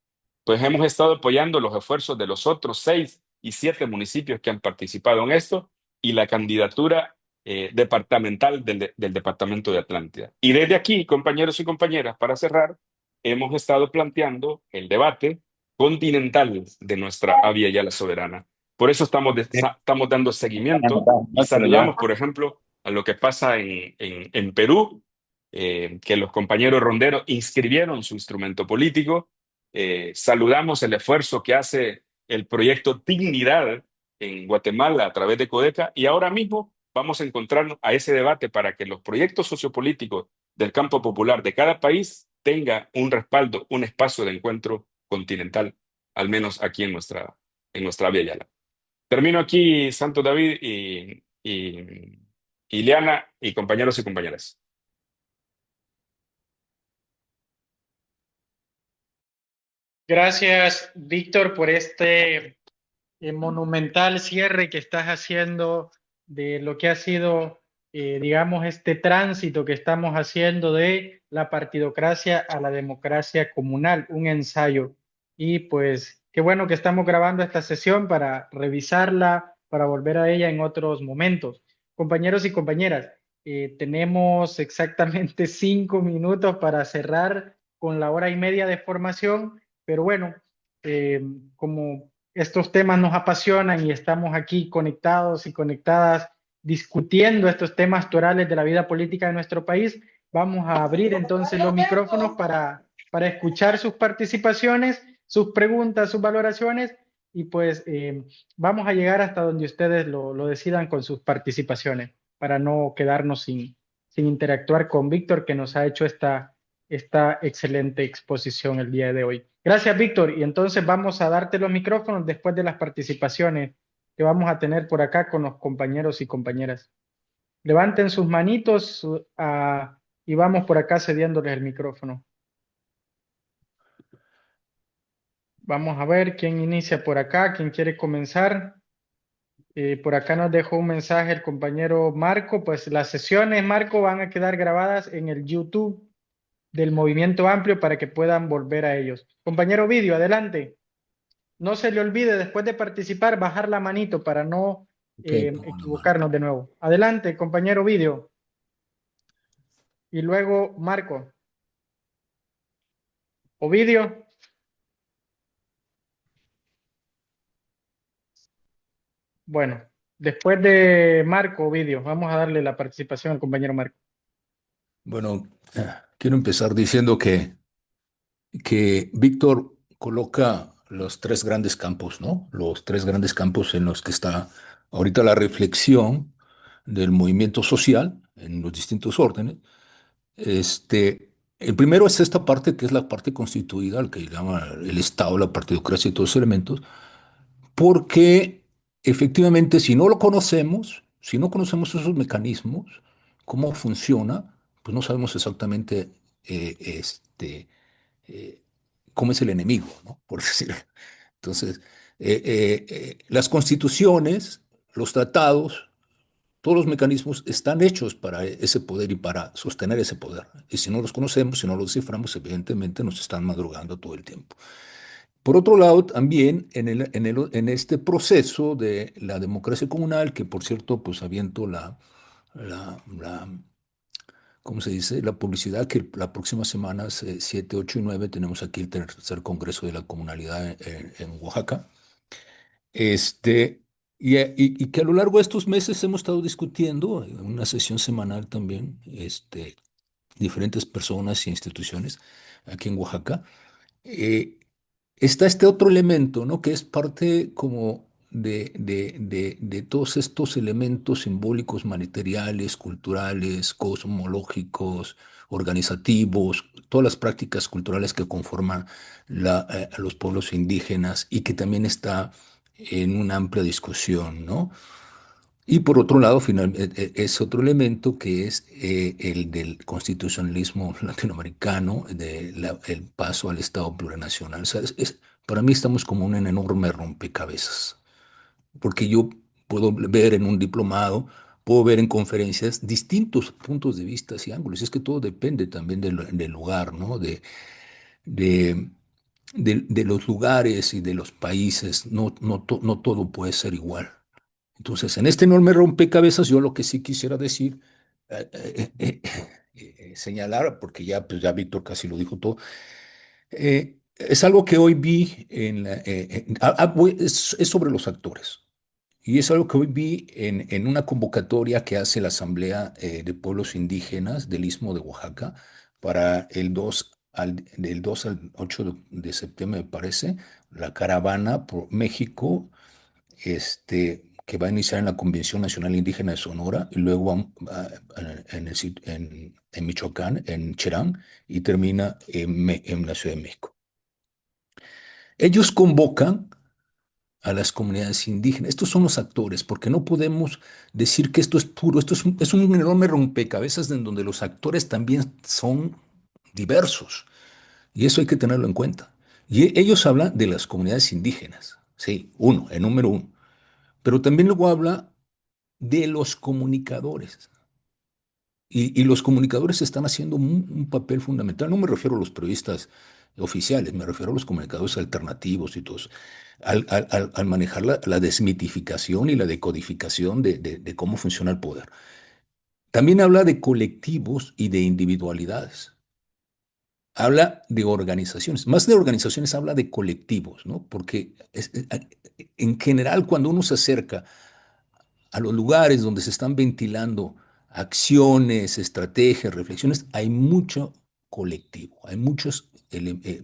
pues hemos estado apoyando los esfuerzos de los otros 6 y 7 municipios que han participado en esto y la candidatura departamental del Departamento de Atlántida. Y desde aquí, compañeros y compañeras, para cerrar, hemos estado planteando el debate continental de nuestra Avia Yala Soberana. Por eso estamos dando seguimiento y saludamos, por ejemplo, a lo que pasa en Perú, que los compañeros ronderos inscribieron su instrumento político. Saludamos el esfuerzo que hace el proyecto Dignidad en Guatemala a través de Codeca y ahora mismo vamos a encontrarnos a ese debate para que los proyectos sociopolíticos del campo popular de cada país tenga un respaldo, un espacio de encuentro continental, al menos aquí en nuestra Vía Yala. Termino aquí, Santo David y Liana y compañeros y compañeras. Gracias, Víctor, por este monumental cierre que estás haciendo de lo que ha sido, digamos, este tránsito que estamos haciendo de la partidocracia a la democracia comunal, un ensayo. Y pues qué bueno que estamos grabando esta sesión para revisarla, para volver a ella en otros momentos. Compañeros y compañeras, tenemos exactamente 5 minutos para cerrar con la hora y media de formación, pero bueno, como estos temas nos apasionan y estamos aquí conectados y conectadas discutiendo estos temas torales de la vida política de nuestro país. Vamos a abrir entonces los micrófonos para escuchar sus participaciones, sus preguntas, sus valoraciones y pues vamos a llegar hasta donde ustedes lo decidan con sus participaciones para no quedarnos sin interactuar con Víctor que nos ha hecho esta excelente exposición el día de hoy. Gracias, Víctor. Y entonces vamos a darte los micrófonos después de las participaciones que vamos a tener por acá con los compañeros y compañeras. Levanten sus manitos y vamos por acá cediéndoles el micrófono. Vamos a ver quién inicia por acá, quién quiere comenzar. Por acá nos dejó un mensaje el compañero Marco. Pues las sesiones, Marco, van a quedar grabadas en el YouTube del Movimiento Amplio para que puedan volver a ellos. Compañero Vídeo, adelante. No se le olvide después de participar bajar la manito para no Ok, pongo la mano. equivocarnos de nuevo. Adelante, compañero Vídeo. Y luego Marco. Ovidio. Bueno, después de Marco, Ovidio, vamos a darle la participación al compañero Marco. Bueno, quiero empezar diciendo que Víctor coloca los tres grandes campos, ¿no? Los tres grandes campos en los que está ahorita la reflexión del movimiento social en los distintos órdenes. El primero es esta parte que es la parte constituida, al que llama el Estado, la partidocracia y todos esos elementos, porque efectivamente si no lo conocemos, si no conocemos esos mecanismos, cómo funciona, pues no sabemos exactamente eh, este, eh, cómo es el enemigo, ¿no? Por decirlo. Entonces, las constituciones, los tratados, todos los mecanismos están hechos para ese poder y para sostener ese poder. Y si no los conocemos, si no los desciframos, evidentemente nos están madrugando todo el tiempo. Por otro lado, también en este proceso de la democracia comunal, que por cierto, pues aviento la, la- ¿cómo se dice? La publicidad que la próxima semana, 7, 8 y 9, tenemos aquí el tercer Congreso de la Comunalidad en Oaxaca. Este, y que a lo largo de estos meses hemos estado discutiendo en una sesión semanal también, diferentes personas e instituciones aquí en Oaxaca. eh, Está este otro elemento, ¿no? Que es parte como de todos estos elementos simbólicos, materiales, culturales, cosmológicos, organizativos, todas las prácticas culturales que conforman a los pueblos indígenas y que también está en una amplia discusión, ¿no? Y por otro lado, finalmente, es otro elemento que es el del constitucionalismo latinoamericano, el paso al Estado plurinacional. O sea, para mí estamos como en un enorme rompecabezas, porque yo puedo ver en un diplomado puedo ver en conferencias distintos puntos de vista y ángulos. Es que todo depende también del lugar, ¿no? De, de los lugares y de los países. No todo puede ser igual. Entonces, en este enorme rompecabezas, yo lo que sí quisiera decir, señalar, porque ya, pues ya Víctor casi lo dijo todo, es algo que hoy vi es sobre los actores. Y es algo que hoy vi en una convocatoria que hace la Asamblea de Pueblos Indígenas del Istmo de Oaxaca para del 2 al 8 de septiembre, me parece, la caravana por México, que va a iniciar en la Convención Nacional Indígena de Sonora y luego en Michoacán, en Cherán, y termina en la Ciudad de México. Ellos convocan a las comunidades indígenas. Estos son los actores, porque no podemos decir que esto es puro, es un enorme rompecabezas en donde los actores también son diversos, y eso hay que tenerlo en cuenta. Y ellos hablan de las comunidades indígenas, sí, el número uno, pero también luego habla de los comunicadores. Y los comunicadores están haciendo un papel fundamental. No me refiero a los periodistas oficiales, me refiero a los comunicadores alternativos y todos, al manejar la desmitificación y la decodificación de cómo funciona el poder. También habla de colectivos y de individualidades. Habla de organizaciones. Más de organizaciones, habla de colectivos, ¿no? Porque en general, cuando uno se acerca a los lugares donde se están ventilando acciones, estrategias, reflexiones, hay mucho colectivo, hay muchas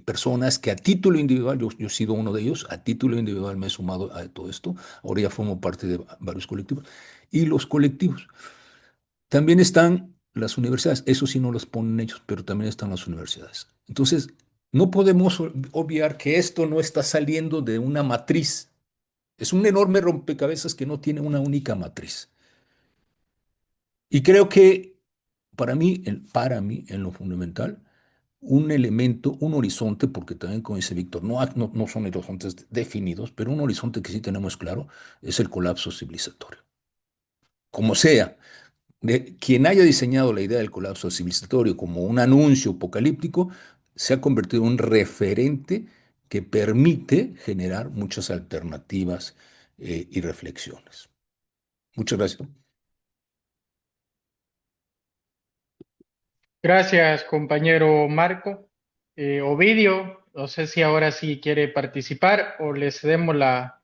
personas que a título individual, yo he sido uno de ellos, a título individual me he sumado a todo esto, ahora ya formo parte de varios colectivos, y los colectivos. También están las universidades, eso sí no los ponen ellos, pero también están las universidades. Entonces, no podemos obviar que esto no está saliendo de una matriz. Es un enorme rompecabezas que no tiene una única matriz. Y creo que para mí, en lo fundamental, un elemento, un horizonte, porque también, como dice Víctor, no son horizontes definidos, pero un horizonte que sí tenemos claro es el colapso civilizatorio. Como sea, quien haya diseñado la idea del colapso civilizatorio como un anuncio apocalíptico, se ha convertido en un referente que permite generar muchas alternativas y reflexiones. Muchas gracias. Gracias, compañero Marco. Ovidio, no sé si ahora sí quiere participar o le cedemos la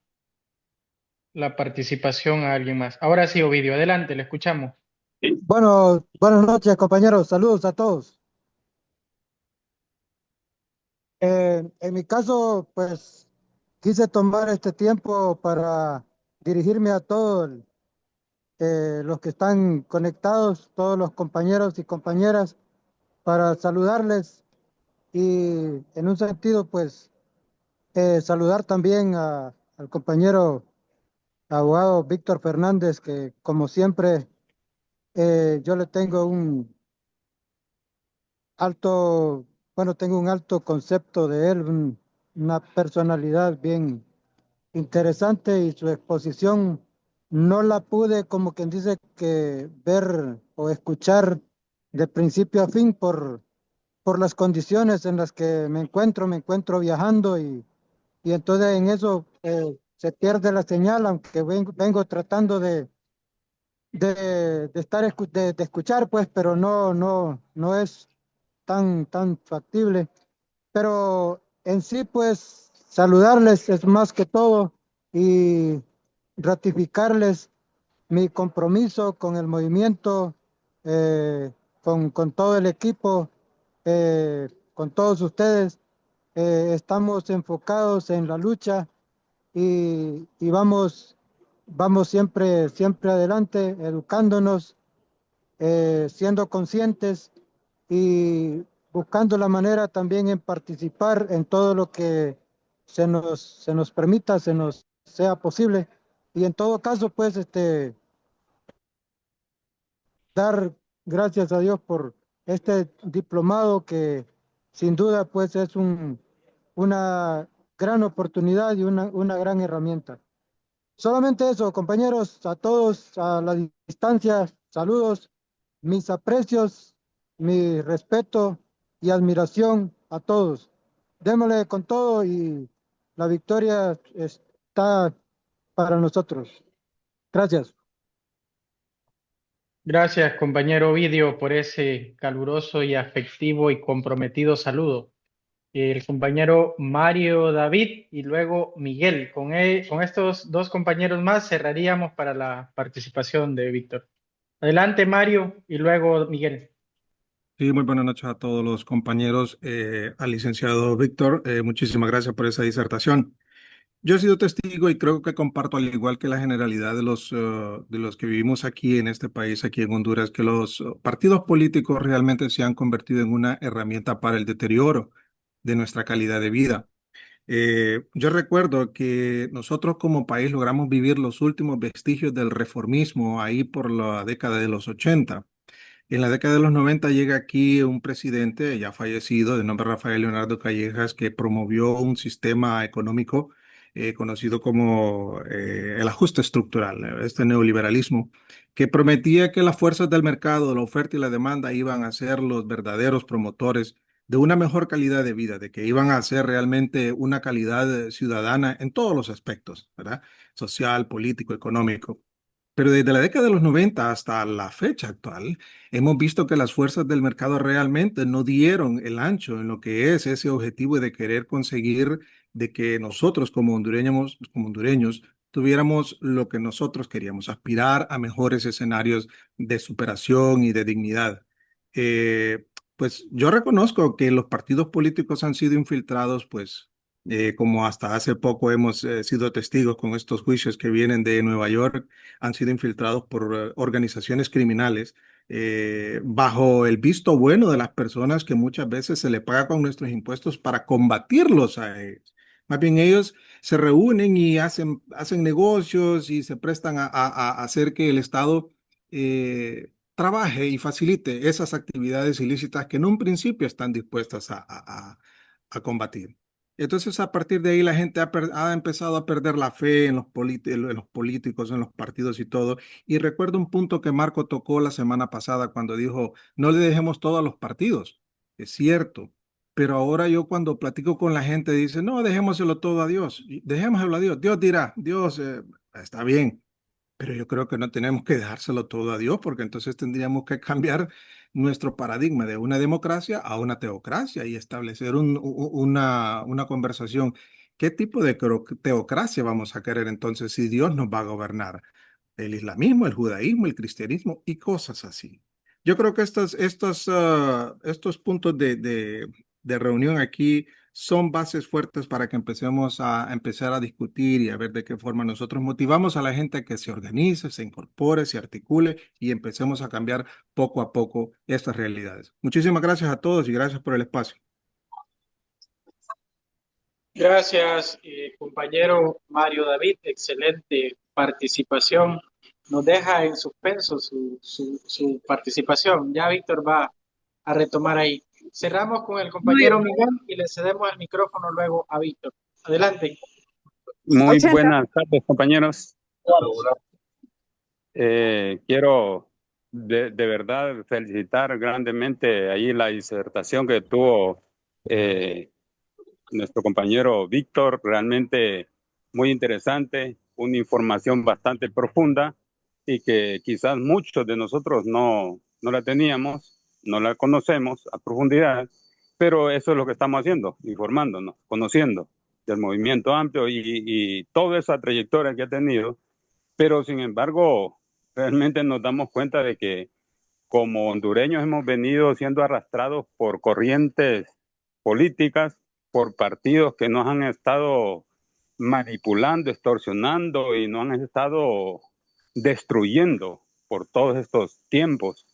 participación a alguien más. Ahora sí, Ovidio, adelante, le escuchamos. Bueno, buenas noches, compañeros. Saludos a todos. En mi caso, pues quise tomar este tiempo para dirigirme a todos los que están conectados, todos los compañeros y compañeras, para saludarles y en un sentido, pues saludar también al compañero abogado Víctor Fernández, que como siempre yo le tengo un alto, bueno, tengo un alto concepto de él, una personalidad bien interesante y su exposición no la pude, como quien dice, que ver o escuchar de principio a fin por las condiciones en las que me encuentro viajando y entonces en eso se pierde la señal, aunque vengo tratando de estar de escuchar, pues, pero no es tan factible. Pero en sí, pues, saludarles es más que todo y ratificarles mi compromiso con el movimiento, eh, con todo el equipo, con todos ustedes. Estamos enfocados en la lucha y vamos siempre adelante, educándonos, siendo conscientes y buscando la manera también en participar en todo lo que se nos permita, se nos sea posible. Y en todo caso, pues, dar gracias a Dios por este diplomado que sin duda, pues, es una gran oportunidad y una gran herramienta. Solamente eso, compañeros, a todos a la distancia, saludos, mis aprecios, mi respeto y admiración a todos. Démosle con todo y la victoria está para nosotros. Gracias. Gracias, compañero Ovidio, por ese caluroso y afectivo y comprometido saludo. El compañero Mario David y luego Miguel. Con estos dos compañeros más cerraríamos para la participación de Víctor. Adelante, Mario, y luego Miguel. Sí, muy buenas noches a todos los compañeros. Al licenciado Víctor, muchísimas gracias por esa disertación. Yo he sido testigo y creo que comparto, al igual que la generalidad de los que vivimos aquí en este país, aquí en Honduras, que los partidos políticos realmente se han convertido en una herramienta para el deterioro de nuestra calidad de vida. Yo recuerdo que nosotros como país logramos vivir los últimos vestigios del reformismo ahí por la década de los 80. En la década de los 90 llega aquí un presidente ya fallecido de nombre Rafael Leonardo Callejas que promovió un sistema económico conocido como el ajuste estructural, este neoliberalismo, que prometía que las fuerzas del mercado, la oferta y la demanda iban a ser los verdaderos promotores de una mejor calidad de vida, de que iban a ser realmente una calidad ciudadana en todos los aspectos, ¿verdad? Social, político, económico. Pero desde la década de los 90 hasta la fecha actual, hemos visto que las fuerzas del mercado realmente no dieron el ancho en lo que es ese objetivo de querer conseguir de que nosotros como hondureños tuviéramos lo que nosotros queríamos, aspirar a mejores escenarios de superación y de dignidad. Eh, pues yo reconozco que los partidos políticos han sido infiltrados, pues como hasta hace poco hemos sido testigos con estos juicios que vienen de Nueva York, han sido infiltrados por organizaciones criminales bajo el visto bueno de las personas que muchas veces se le paga con nuestros impuestos para combatirlos a ellos. Más bien ellos se reúnen y hacen negocios y se prestan a hacer que el Estado trabaje y facilite esas actividades ilícitas que en un principio están dispuestas a combatir. Entonces, a partir de ahí, la gente ha empezado a perder la fe en en los políticos, en los partidos y todo. Y recuerdo un punto que Marco tocó la semana pasada cuando dijo, no le dejemos todo a los partidos. Es cierto, pero ahora yo cuando platico con la gente dice, no, dejémoselo todo a Dios. Dejémoselo a Dios. Dios dirá, Dios está bien. Pero yo creo que no tenemos que dejárselo todo a Dios, porque entonces tendríamos que cambiar nuestro paradigma de una democracia a una teocracia y establecer una conversación. ¿Qué tipo de teocracia vamos a querer entonces si Dios nos va a gobernar? El islamismo, el judaísmo, el cristianismo y cosas así. Yo creo que estos puntos de reunión aquí son bases fuertes para que empecemos a empezar a discutir y a ver de qué forma nosotros motivamos a la gente a que se organice, se incorpore, se articule y empecemos a cambiar poco a poco estas realidades. Muchísimas gracias a todos y gracias por el espacio. Gracias, compañero Mario David. Excelente participación. Nos deja en suspenso su participación. Ya Víctor va a retomar ahí. Cerramos con el compañero Miguel y le cedemos el micrófono luego a Víctor. Adelante. Muy buenas tardes, compañeros. Quiero de verdad felicitar grandemente ahí la disertación que tuvo nuestro compañero Víctor, realmente muy interesante, una información bastante profunda y que quizás muchos de nosotros no la teníamos, no la conocemos a profundidad, pero eso es lo que estamos haciendo, informándonos, conociendo del movimiento amplio y toda esa trayectoria que ha tenido, pero sin embargo, realmente nos damos cuenta de que como hondureños hemos venido siendo arrastrados por corrientes políticas, por partidos que nos han estado manipulando, extorsionando y nos han estado destruyendo por todos estos tiempos.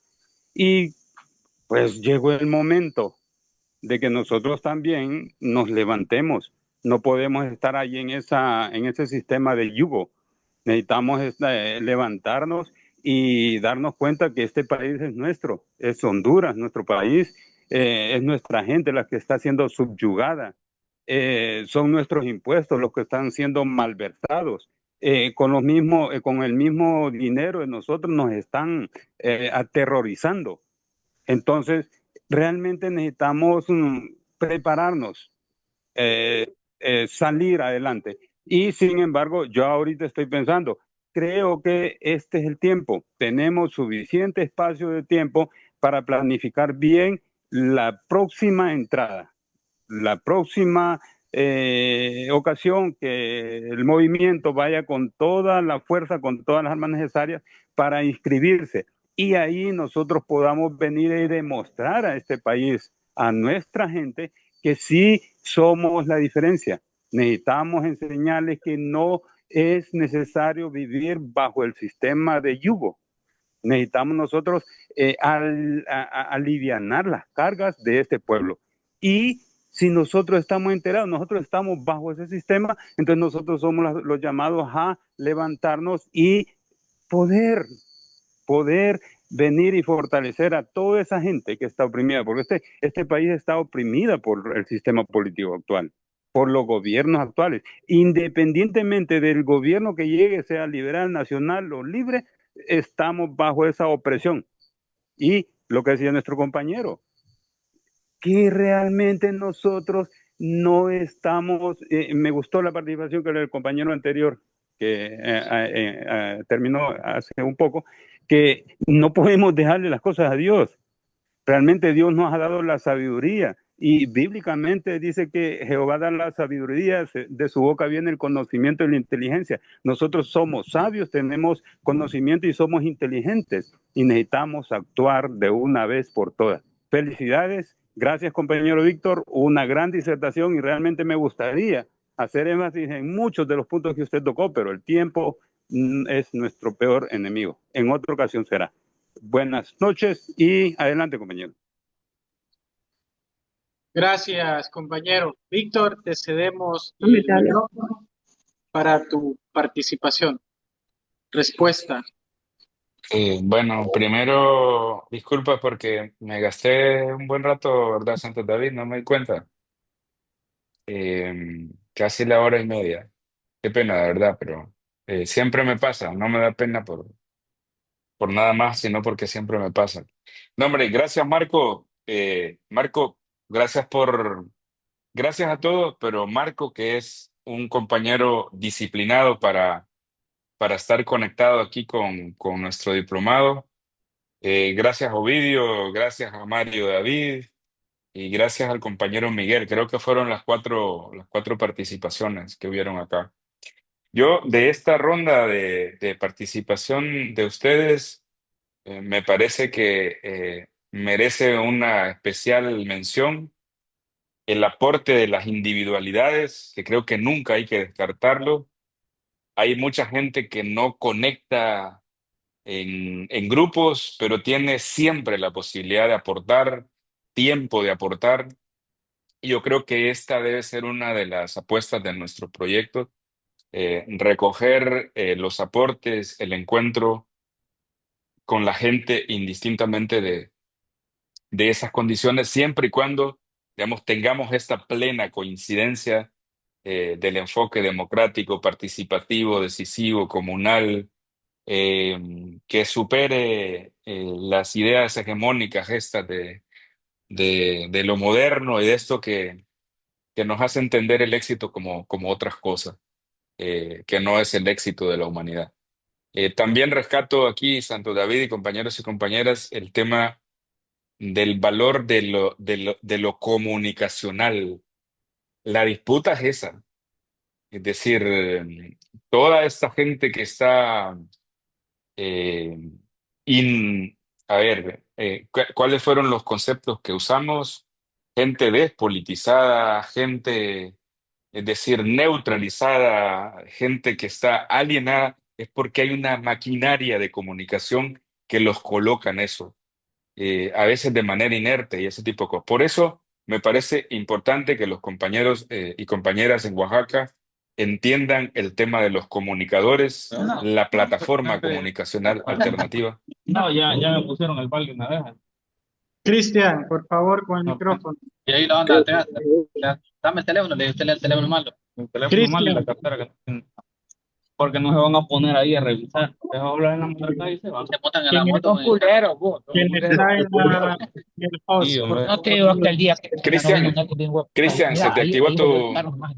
Y pues llegó el momento de que nosotros también nos levantemos. No podemos estar ahí en ese sistema de yugo. Necesitamos levantarnos y darnos cuenta que este país es nuestro, es Honduras, nuestro país, es nuestra gente la que está siendo subyugada, son nuestros impuestos los que están siendo malversados con el mismo dinero de nosotros nos están aterrorizando. Entonces, realmente necesitamos prepararnos, salir adelante. Y sin embargo, yo ahorita estoy pensando, creo que este es el tiempo. Tenemos suficiente espacio de tiempo para planificar bien la próxima entrada, la próxima ocasión que el movimiento vaya con toda la fuerza, con todas las armas necesarias para inscribirse. Y ahí nosotros podamos venir y demostrar a este país, a nuestra gente, que sí somos la diferencia. Necesitamos enseñarles que no es necesario vivir bajo el sistema de yugo. Necesitamos nosotros alivianar las cargas de este pueblo. Y si nosotros estamos enterados, nosotros estamos bajo ese sistema, entonces nosotros somos los llamados a levantarnos y poder venir y fortalecer a toda esa gente que está oprimida, porque este país está oprimida por el sistema político actual, por los gobiernos actuales. Independientemente del gobierno que llegue, sea liberal, nacional o libre, estamos bajo esa opresión. Y lo que decía nuestro compañero, que realmente nosotros no estamos, me gustó la participación que el compañero anterior, que terminó hace un poco, que no podemos dejarle las cosas a Dios. Realmente Dios nos ha dado la sabiduría y bíblicamente dice que Jehová da la sabiduría, de su boca viene el conocimiento y la inteligencia. Nosotros somos sabios, tenemos conocimiento y somos inteligentes y necesitamos actuar de una vez por todas. Felicidades, gracias compañero Víctor, una gran disertación y realmente me gustaría hacer énfasis en muchos de los puntos que usted tocó, pero el tiempo es nuestro peor enemigo. En otra ocasión será. Buenas noches y adelante, compañero. Gracias, compañero. Víctor, te cedemos el micrófono para tu participación. Respuesta. Bueno, primero, disculpa porque me gasté un buen rato, ¿verdad, Santo David? No me di cuenta. Casi la hora y media. Qué pena, de verdad, pero siempre me pasa. No me da pena por nada más, sino porque siempre me pasa. No, hombre, gracias, Marco. Marco, gracias gracias a todos, pero Marco, que es un compañero disciplinado para estar conectado aquí con nuestro diplomado. Gracias, Ovidio, gracias a Mario David y gracias al compañero Miguel. Creo que fueron las cuatro participaciones que hubieron acá. Yo, de esta ronda de participación de ustedes, me parece que merece una especial mención el aporte de las individualidades, que creo que nunca hay que descartarlo. Hay mucha gente que no conecta en grupos, pero tiene siempre la posibilidad de aportar, tiempo de aportar. Y yo creo que esta debe ser una de las apuestas de nuestro proyecto, recoger los aportes, el encuentro con la gente indistintamente de esas condiciones, siempre y cuando, digamos, tengamos esta plena coincidencia del enfoque democrático, participativo, decisivo, comunal, que supere las ideas hegemónicas estas de lo moderno y de esto que nos hace entender el éxito como otras cosas, que no es el éxito de la humanidad. También rescato aquí, Santo David y compañeros y compañeras, el tema del valor de lo comunicacional. La disputa es esa. Es decir, toda esta gente que está eh, in- a ver, ¿cuáles fueron los conceptos que usamos? Gente despolitizada, gente, es decir, neutralizada, gente que está alienada, es porque hay una maquinaria de comunicación que los coloca en eso, a veces de manera inerte y ese tipo de cosas. Por eso me parece importante que los compañeros y compañeras en Oaxaca entiendan el tema de los comunicadores, la plataforma comunicacional alternativa. No, ya me pusieron el balde una vez. Cristian, por favor, con el micrófono. Y ahí la onda, dame el teléfono, le diste el teléfono malo. El teléfono malo y la Cristian, cartera que no tiene. porque no se van a poner ahí a revisar. Se van a hablar en la moto y se van. Se montan en la ¿Quién, moto. Son culeros, vos. Son quién culeros. está en el host? Sí, Por hombre. No te favor, digo que el día que ya no vino Cristian, nadie bien guapo ahí. Cristian, se Mira, te activó ahí jodió el tu... carro más.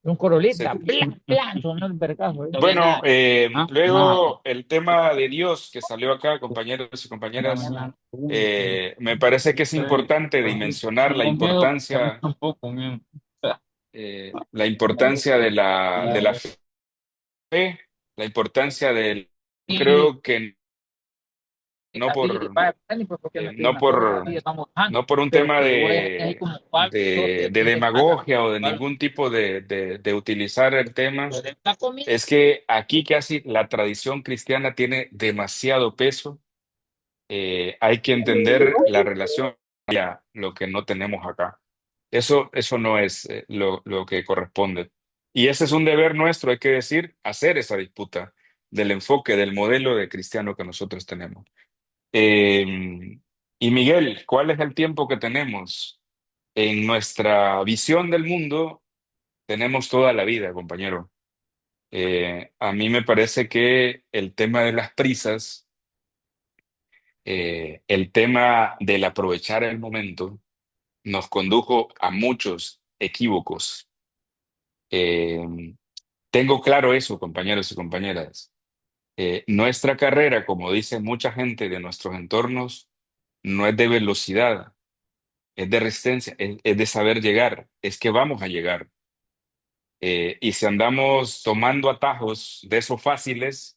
Un se- Corolita, plan, plan, sonó el vergazo. No viene Bueno, nada. ¿Ah? Nada. luego el tema de Dios que salió acá, compañeros y compañeras, me parece que es importante dimensionar Tengo miedo, también un poco, miedo. la importancia de la fe, la importancia del... Y Creo que no así, por, vaya, porque me no una torre por, y estamos bajando, no por un pero tema que voy a ahí como falso de y de espalda, demagogia o de espalda. ningún tipo de utilizar el tema, Pues está comiendo. es que aquí casi la tradición cristiana tiene demasiado peso. Hay que entender la relación a lo que no tenemos acá. Eso no es lo que corresponde. Y ese es un deber nuestro, hay que decir, hacer esa disputa del enfoque, del modelo de cristiano que nosotros tenemos. Y Miguel, ¿cuál es el tiempo que tenemos? En nuestra visión del mundo tenemos toda la vida, compañero. A mí me parece que el tema de las prisas, el tema del aprovechar el momento, nos condujo a muchos equívocos. Eh, Tengo claro eso, compañeros y compañeras. Nuestra carrera, como dice mucha gente de nuestros entornos, no es de velocidad, es de resistencia, es de saber llegar, es que vamos a llegar. Y si andamos tomando atajos de esos fáciles,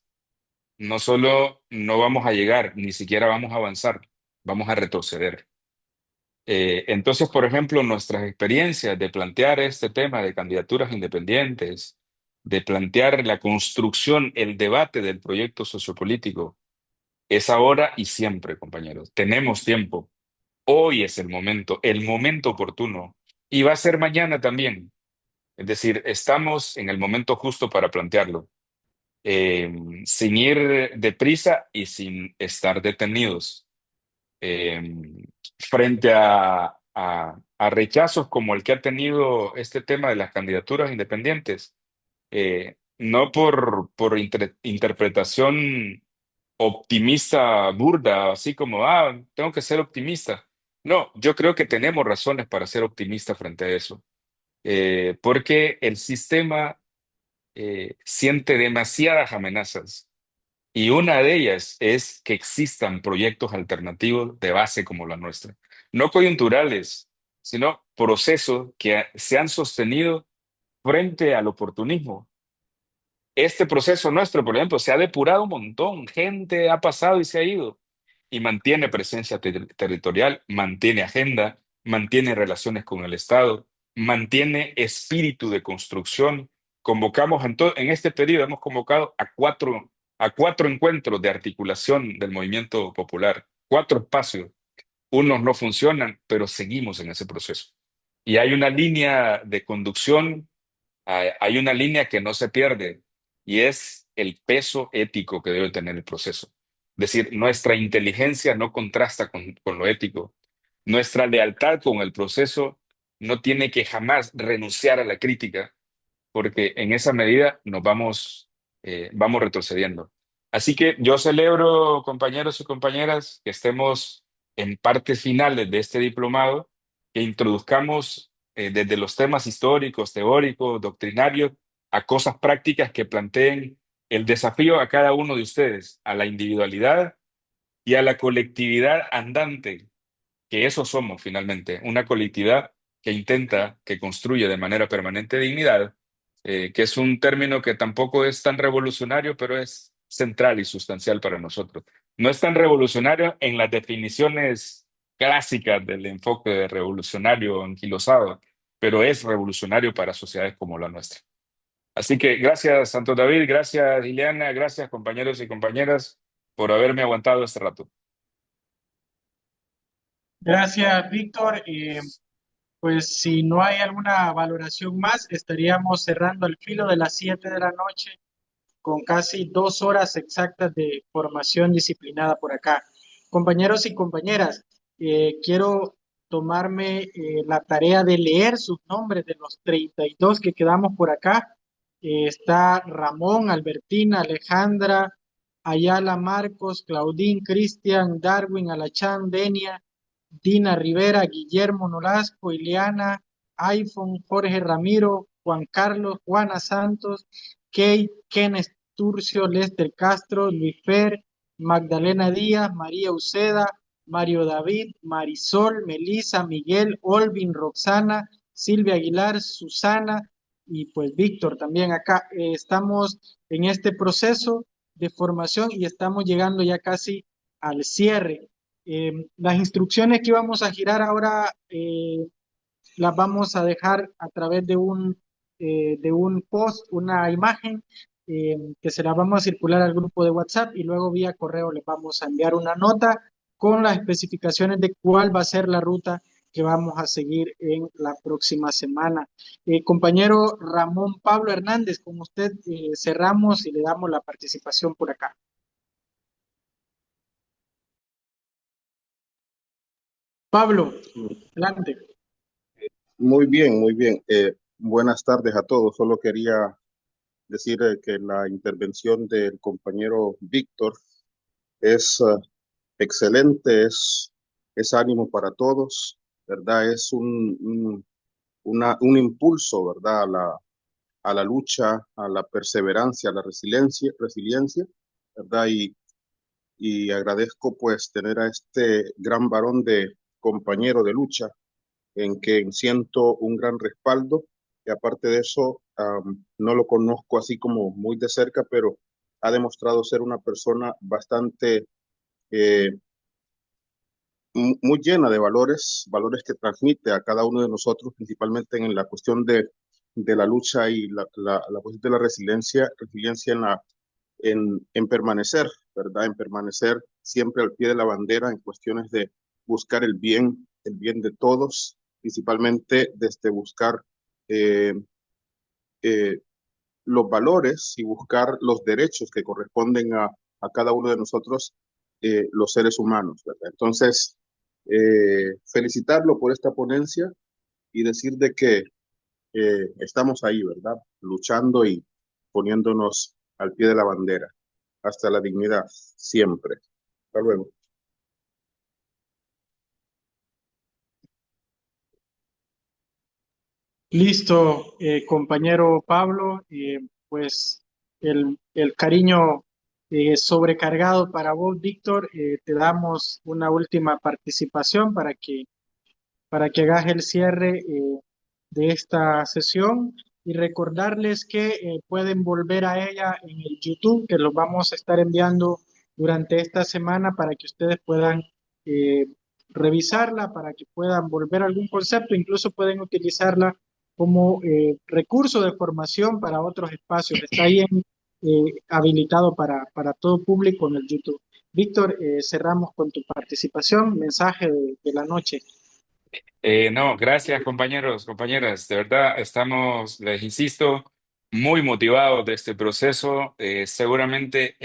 no solo no vamos a llegar, ni siquiera vamos a avanzar, vamos a retroceder. Entonces, por ejemplo, nuestras experiencias de plantear este tema de candidaturas independientes, de plantear la construcción, el debate del proyecto sociopolítico, es ahora y siempre, compañeros. Tenemos tiempo. Hoy es el momento oportuno. Y va a ser mañana también. Es decir, estamos en el momento justo para plantearlo, sin ir deprisa y sin estar detenidos. Eh, Frente a rechazos como el que ha tenido este tema de las candidaturas independientes, no por interpretación optimista burda, así como, tengo que ser optimista. No, yo creo que tenemos razones para ser optimistas frente a eso, porque el sistema siente demasiadas amenazas y una de ellas es que existan proyectos alternativos de base como la nuestra, no coyunturales, sino procesos que se han sostenido frente al oportunismo. Este proceso nuestro, por ejemplo, se ha depurado un montón, gente ha pasado y se ha ido, y mantiene presencia territorial, mantiene agenda, mantiene relaciones con el Estado, mantiene espíritu de construcción. Convocamos en este periodo, hemos convocado a cuatro encuentros de articulación del movimiento popular, cuatro espacios. Unos no funcionan, pero seguimos en ese proceso. Y hay una línea de conducción, hay una línea que no se pierde y es el peso ético que debe tener el proceso. Es decir, nuestra inteligencia no contrasta con lo ético. Nuestra lealtad con el proceso no tiene que jamás renunciar a la crítica, porque en esa medida vamos retrocediendo. Así que yo celebro, compañeros y compañeras, que estemos en partes finales de este diplomado, que introduzcamos desde los temas históricos, teóricos, doctrinarios, a cosas prácticas que planteen el desafío a cada uno de ustedes, a la individualidad y a la colectividad andante, que eso somos finalmente, una colectividad que intenta, que construye de manera permanente dignidad, que es un término que tampoco es tan revolucionario, pero es central y sustancial para nosotros. No es tan revolucionario en las definiciones clásicas del enfoque de revolucionario anquilosado, pero es revolucionario para sociedades como la nuestra. Así que gracias, Santo David, gracias, Ileana, gracias, compañeros y compañeras, por haberme aguantado este rato. Gracias, Víctor. Pues si no hay alguna valoración más, estaríamos cerrando al filo de las 7 de la noche con casi 2 horas exactas de formación disciplinada por acá. Compañeros y compañeras, quiero tomarme la tarea de leer sus nombres de los 32 que quedamos por acá está Ramón, Albertina, Alejandra, Ayala, Marcos, Claudín, Cristian, Darwin, Alachán, Denia, Dina Rivera, Guillermo Nolasco, Ileana, iPhone, Jorge Ramiro, Juan Carlos, Juana Santos, Kate, Kenneth Turcio, Lester Castro, Luis Fer, Magdalena Díaz, María Uceda, Mario David, Marisol, Melisa, Miguel, Olvin, Roxana, Silvia Aguilar, Susana y pues Víctor también acá. Estamos en este proceso de formación y estamos llegando ya casi al cierre. Las instrucciones que vamos a girar ahora las vamos a dejar a través de un post, una imagen que se la vamos a circular al grupo de WhatsApp y luego vía correo les vamos a enviar una nota con las especificaciones de cuál va a ser la ruta que vamos a seguir en la próxima semana. Compañero Ramón Pablo Hernández, con usted cerramos y le damos la participación por acá. Pablo, adelante. Muy bien, muy bien. Buenas tardes a todos. Solo quería decir que la intervención del compañero Víctor es excelente, es ánimo para todos, ¿verdad? Es un impulso, ¿verdad? A la lucha, a la perseverancia, a la resiliencia, ¿verdad? Y agradezco pues tener a este gran varón de compañero de lucha en que siento un gran respaldo y aparte de eso, no lo conozco así como muy de cerca, pero ha demostrado ser una persona bastante eh, muy llena de valores, valores que transmite a cada uno de nosotros, principalmente en la cuestión de la lucha y la cuestión de la resiliencia en permanecer, ¿verdad? En permanecer siempre al pie de la bandera en cuestiones de buscar el bien de todos, principalmente desde buscar eh, eh, los valores y buscar los derechos que corresponden a cada uno de nosotros, los seres humanos, ¿verdad? Entonces, felicitarlo por esta ponencia y decir de que estamos ahí, ¿verdad? Luchando y poniéndonos al pie de la bandera, hasta la dignidad, siempre. Hasta luego. Listo, compañero Pablo, pues el cariño sobrecargado para vos, Víctor. Te damos una última participación para que hagas el cierre de esta sesión y recordarles que pueden volver a ella en el YouTube, que los vamos a estar enviando durante esta semana para que ustedes puedan eh, revisarla, para que puedan volver a algún concepto, incluso pueden utilizarla como recurso de formación para otros espacios. Está ahí habilitado para todo público en el YouTube. Víctor, cerramos con tu participación, mensaje de la noche. No, gracias compañeros, compañeras. De verdad, estamos, les insisto, muy motivados de este proceso. Seguramente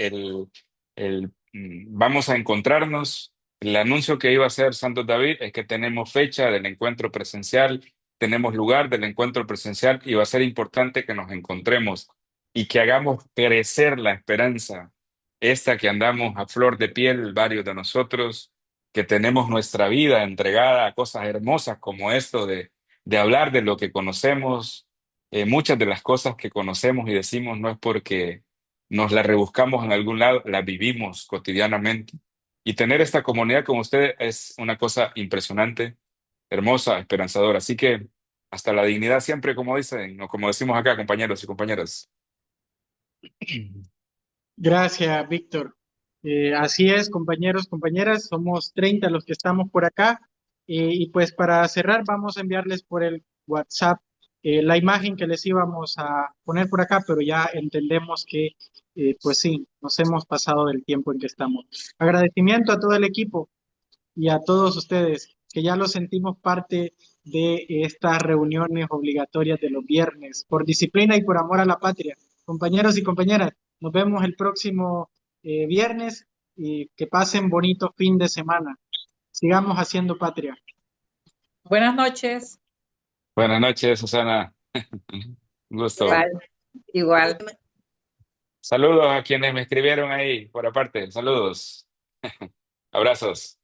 vamos a encontrarnos. El anuncio que iba a hacer Santos David es que tenemos fecha del encuentro presencial, tenemos lugar del encuentro presencial y va a ser importante que nos encontremos y que hagamos crecer la esperanza, esta que andamos a flor de piel varios de nosotros que tenemos nuestra vida entregada a cosas hermosas como esto de hablar de lo que conocemos. Muchas de las cosas que conocemos y decimos no es porque nos las rebuscamos en algún lado, las vivimos cotidianamente. Y tener esta comunidad con ustedes es una cosa impresionante, hermosa, esperanzadora. Así que hasta la dignidad siempre, como dicen, o como decimos acá, compañeros y compañeras. Gracias, Víctor. Así es, compañeros, compañeras, somos 30 los que estamos por acá. Y pues para cerrar, vamos a enviarles por el WhatsApp la imagen que les íbamos a poner por acá, pero ya entendemos que, pues sí, nos hemos pasado del tiempo en que estamos. Agradecimiento a todo el equipo y a todos ustedes, que ya lo sentimos parte de estas reuniones obligatorias de los viernes, por disciplina y por amor a la patria. Compañeros y compañeras, nos vemos el próximo viernes y que pasen bonito fin de semana. Sigamos haciendo patria. Buenas noches. Buenas noches, Susana. Un gusto. Bye. Igual. Saludos a quienes me escribieron ahí por aparte. Saludos. Abrazos.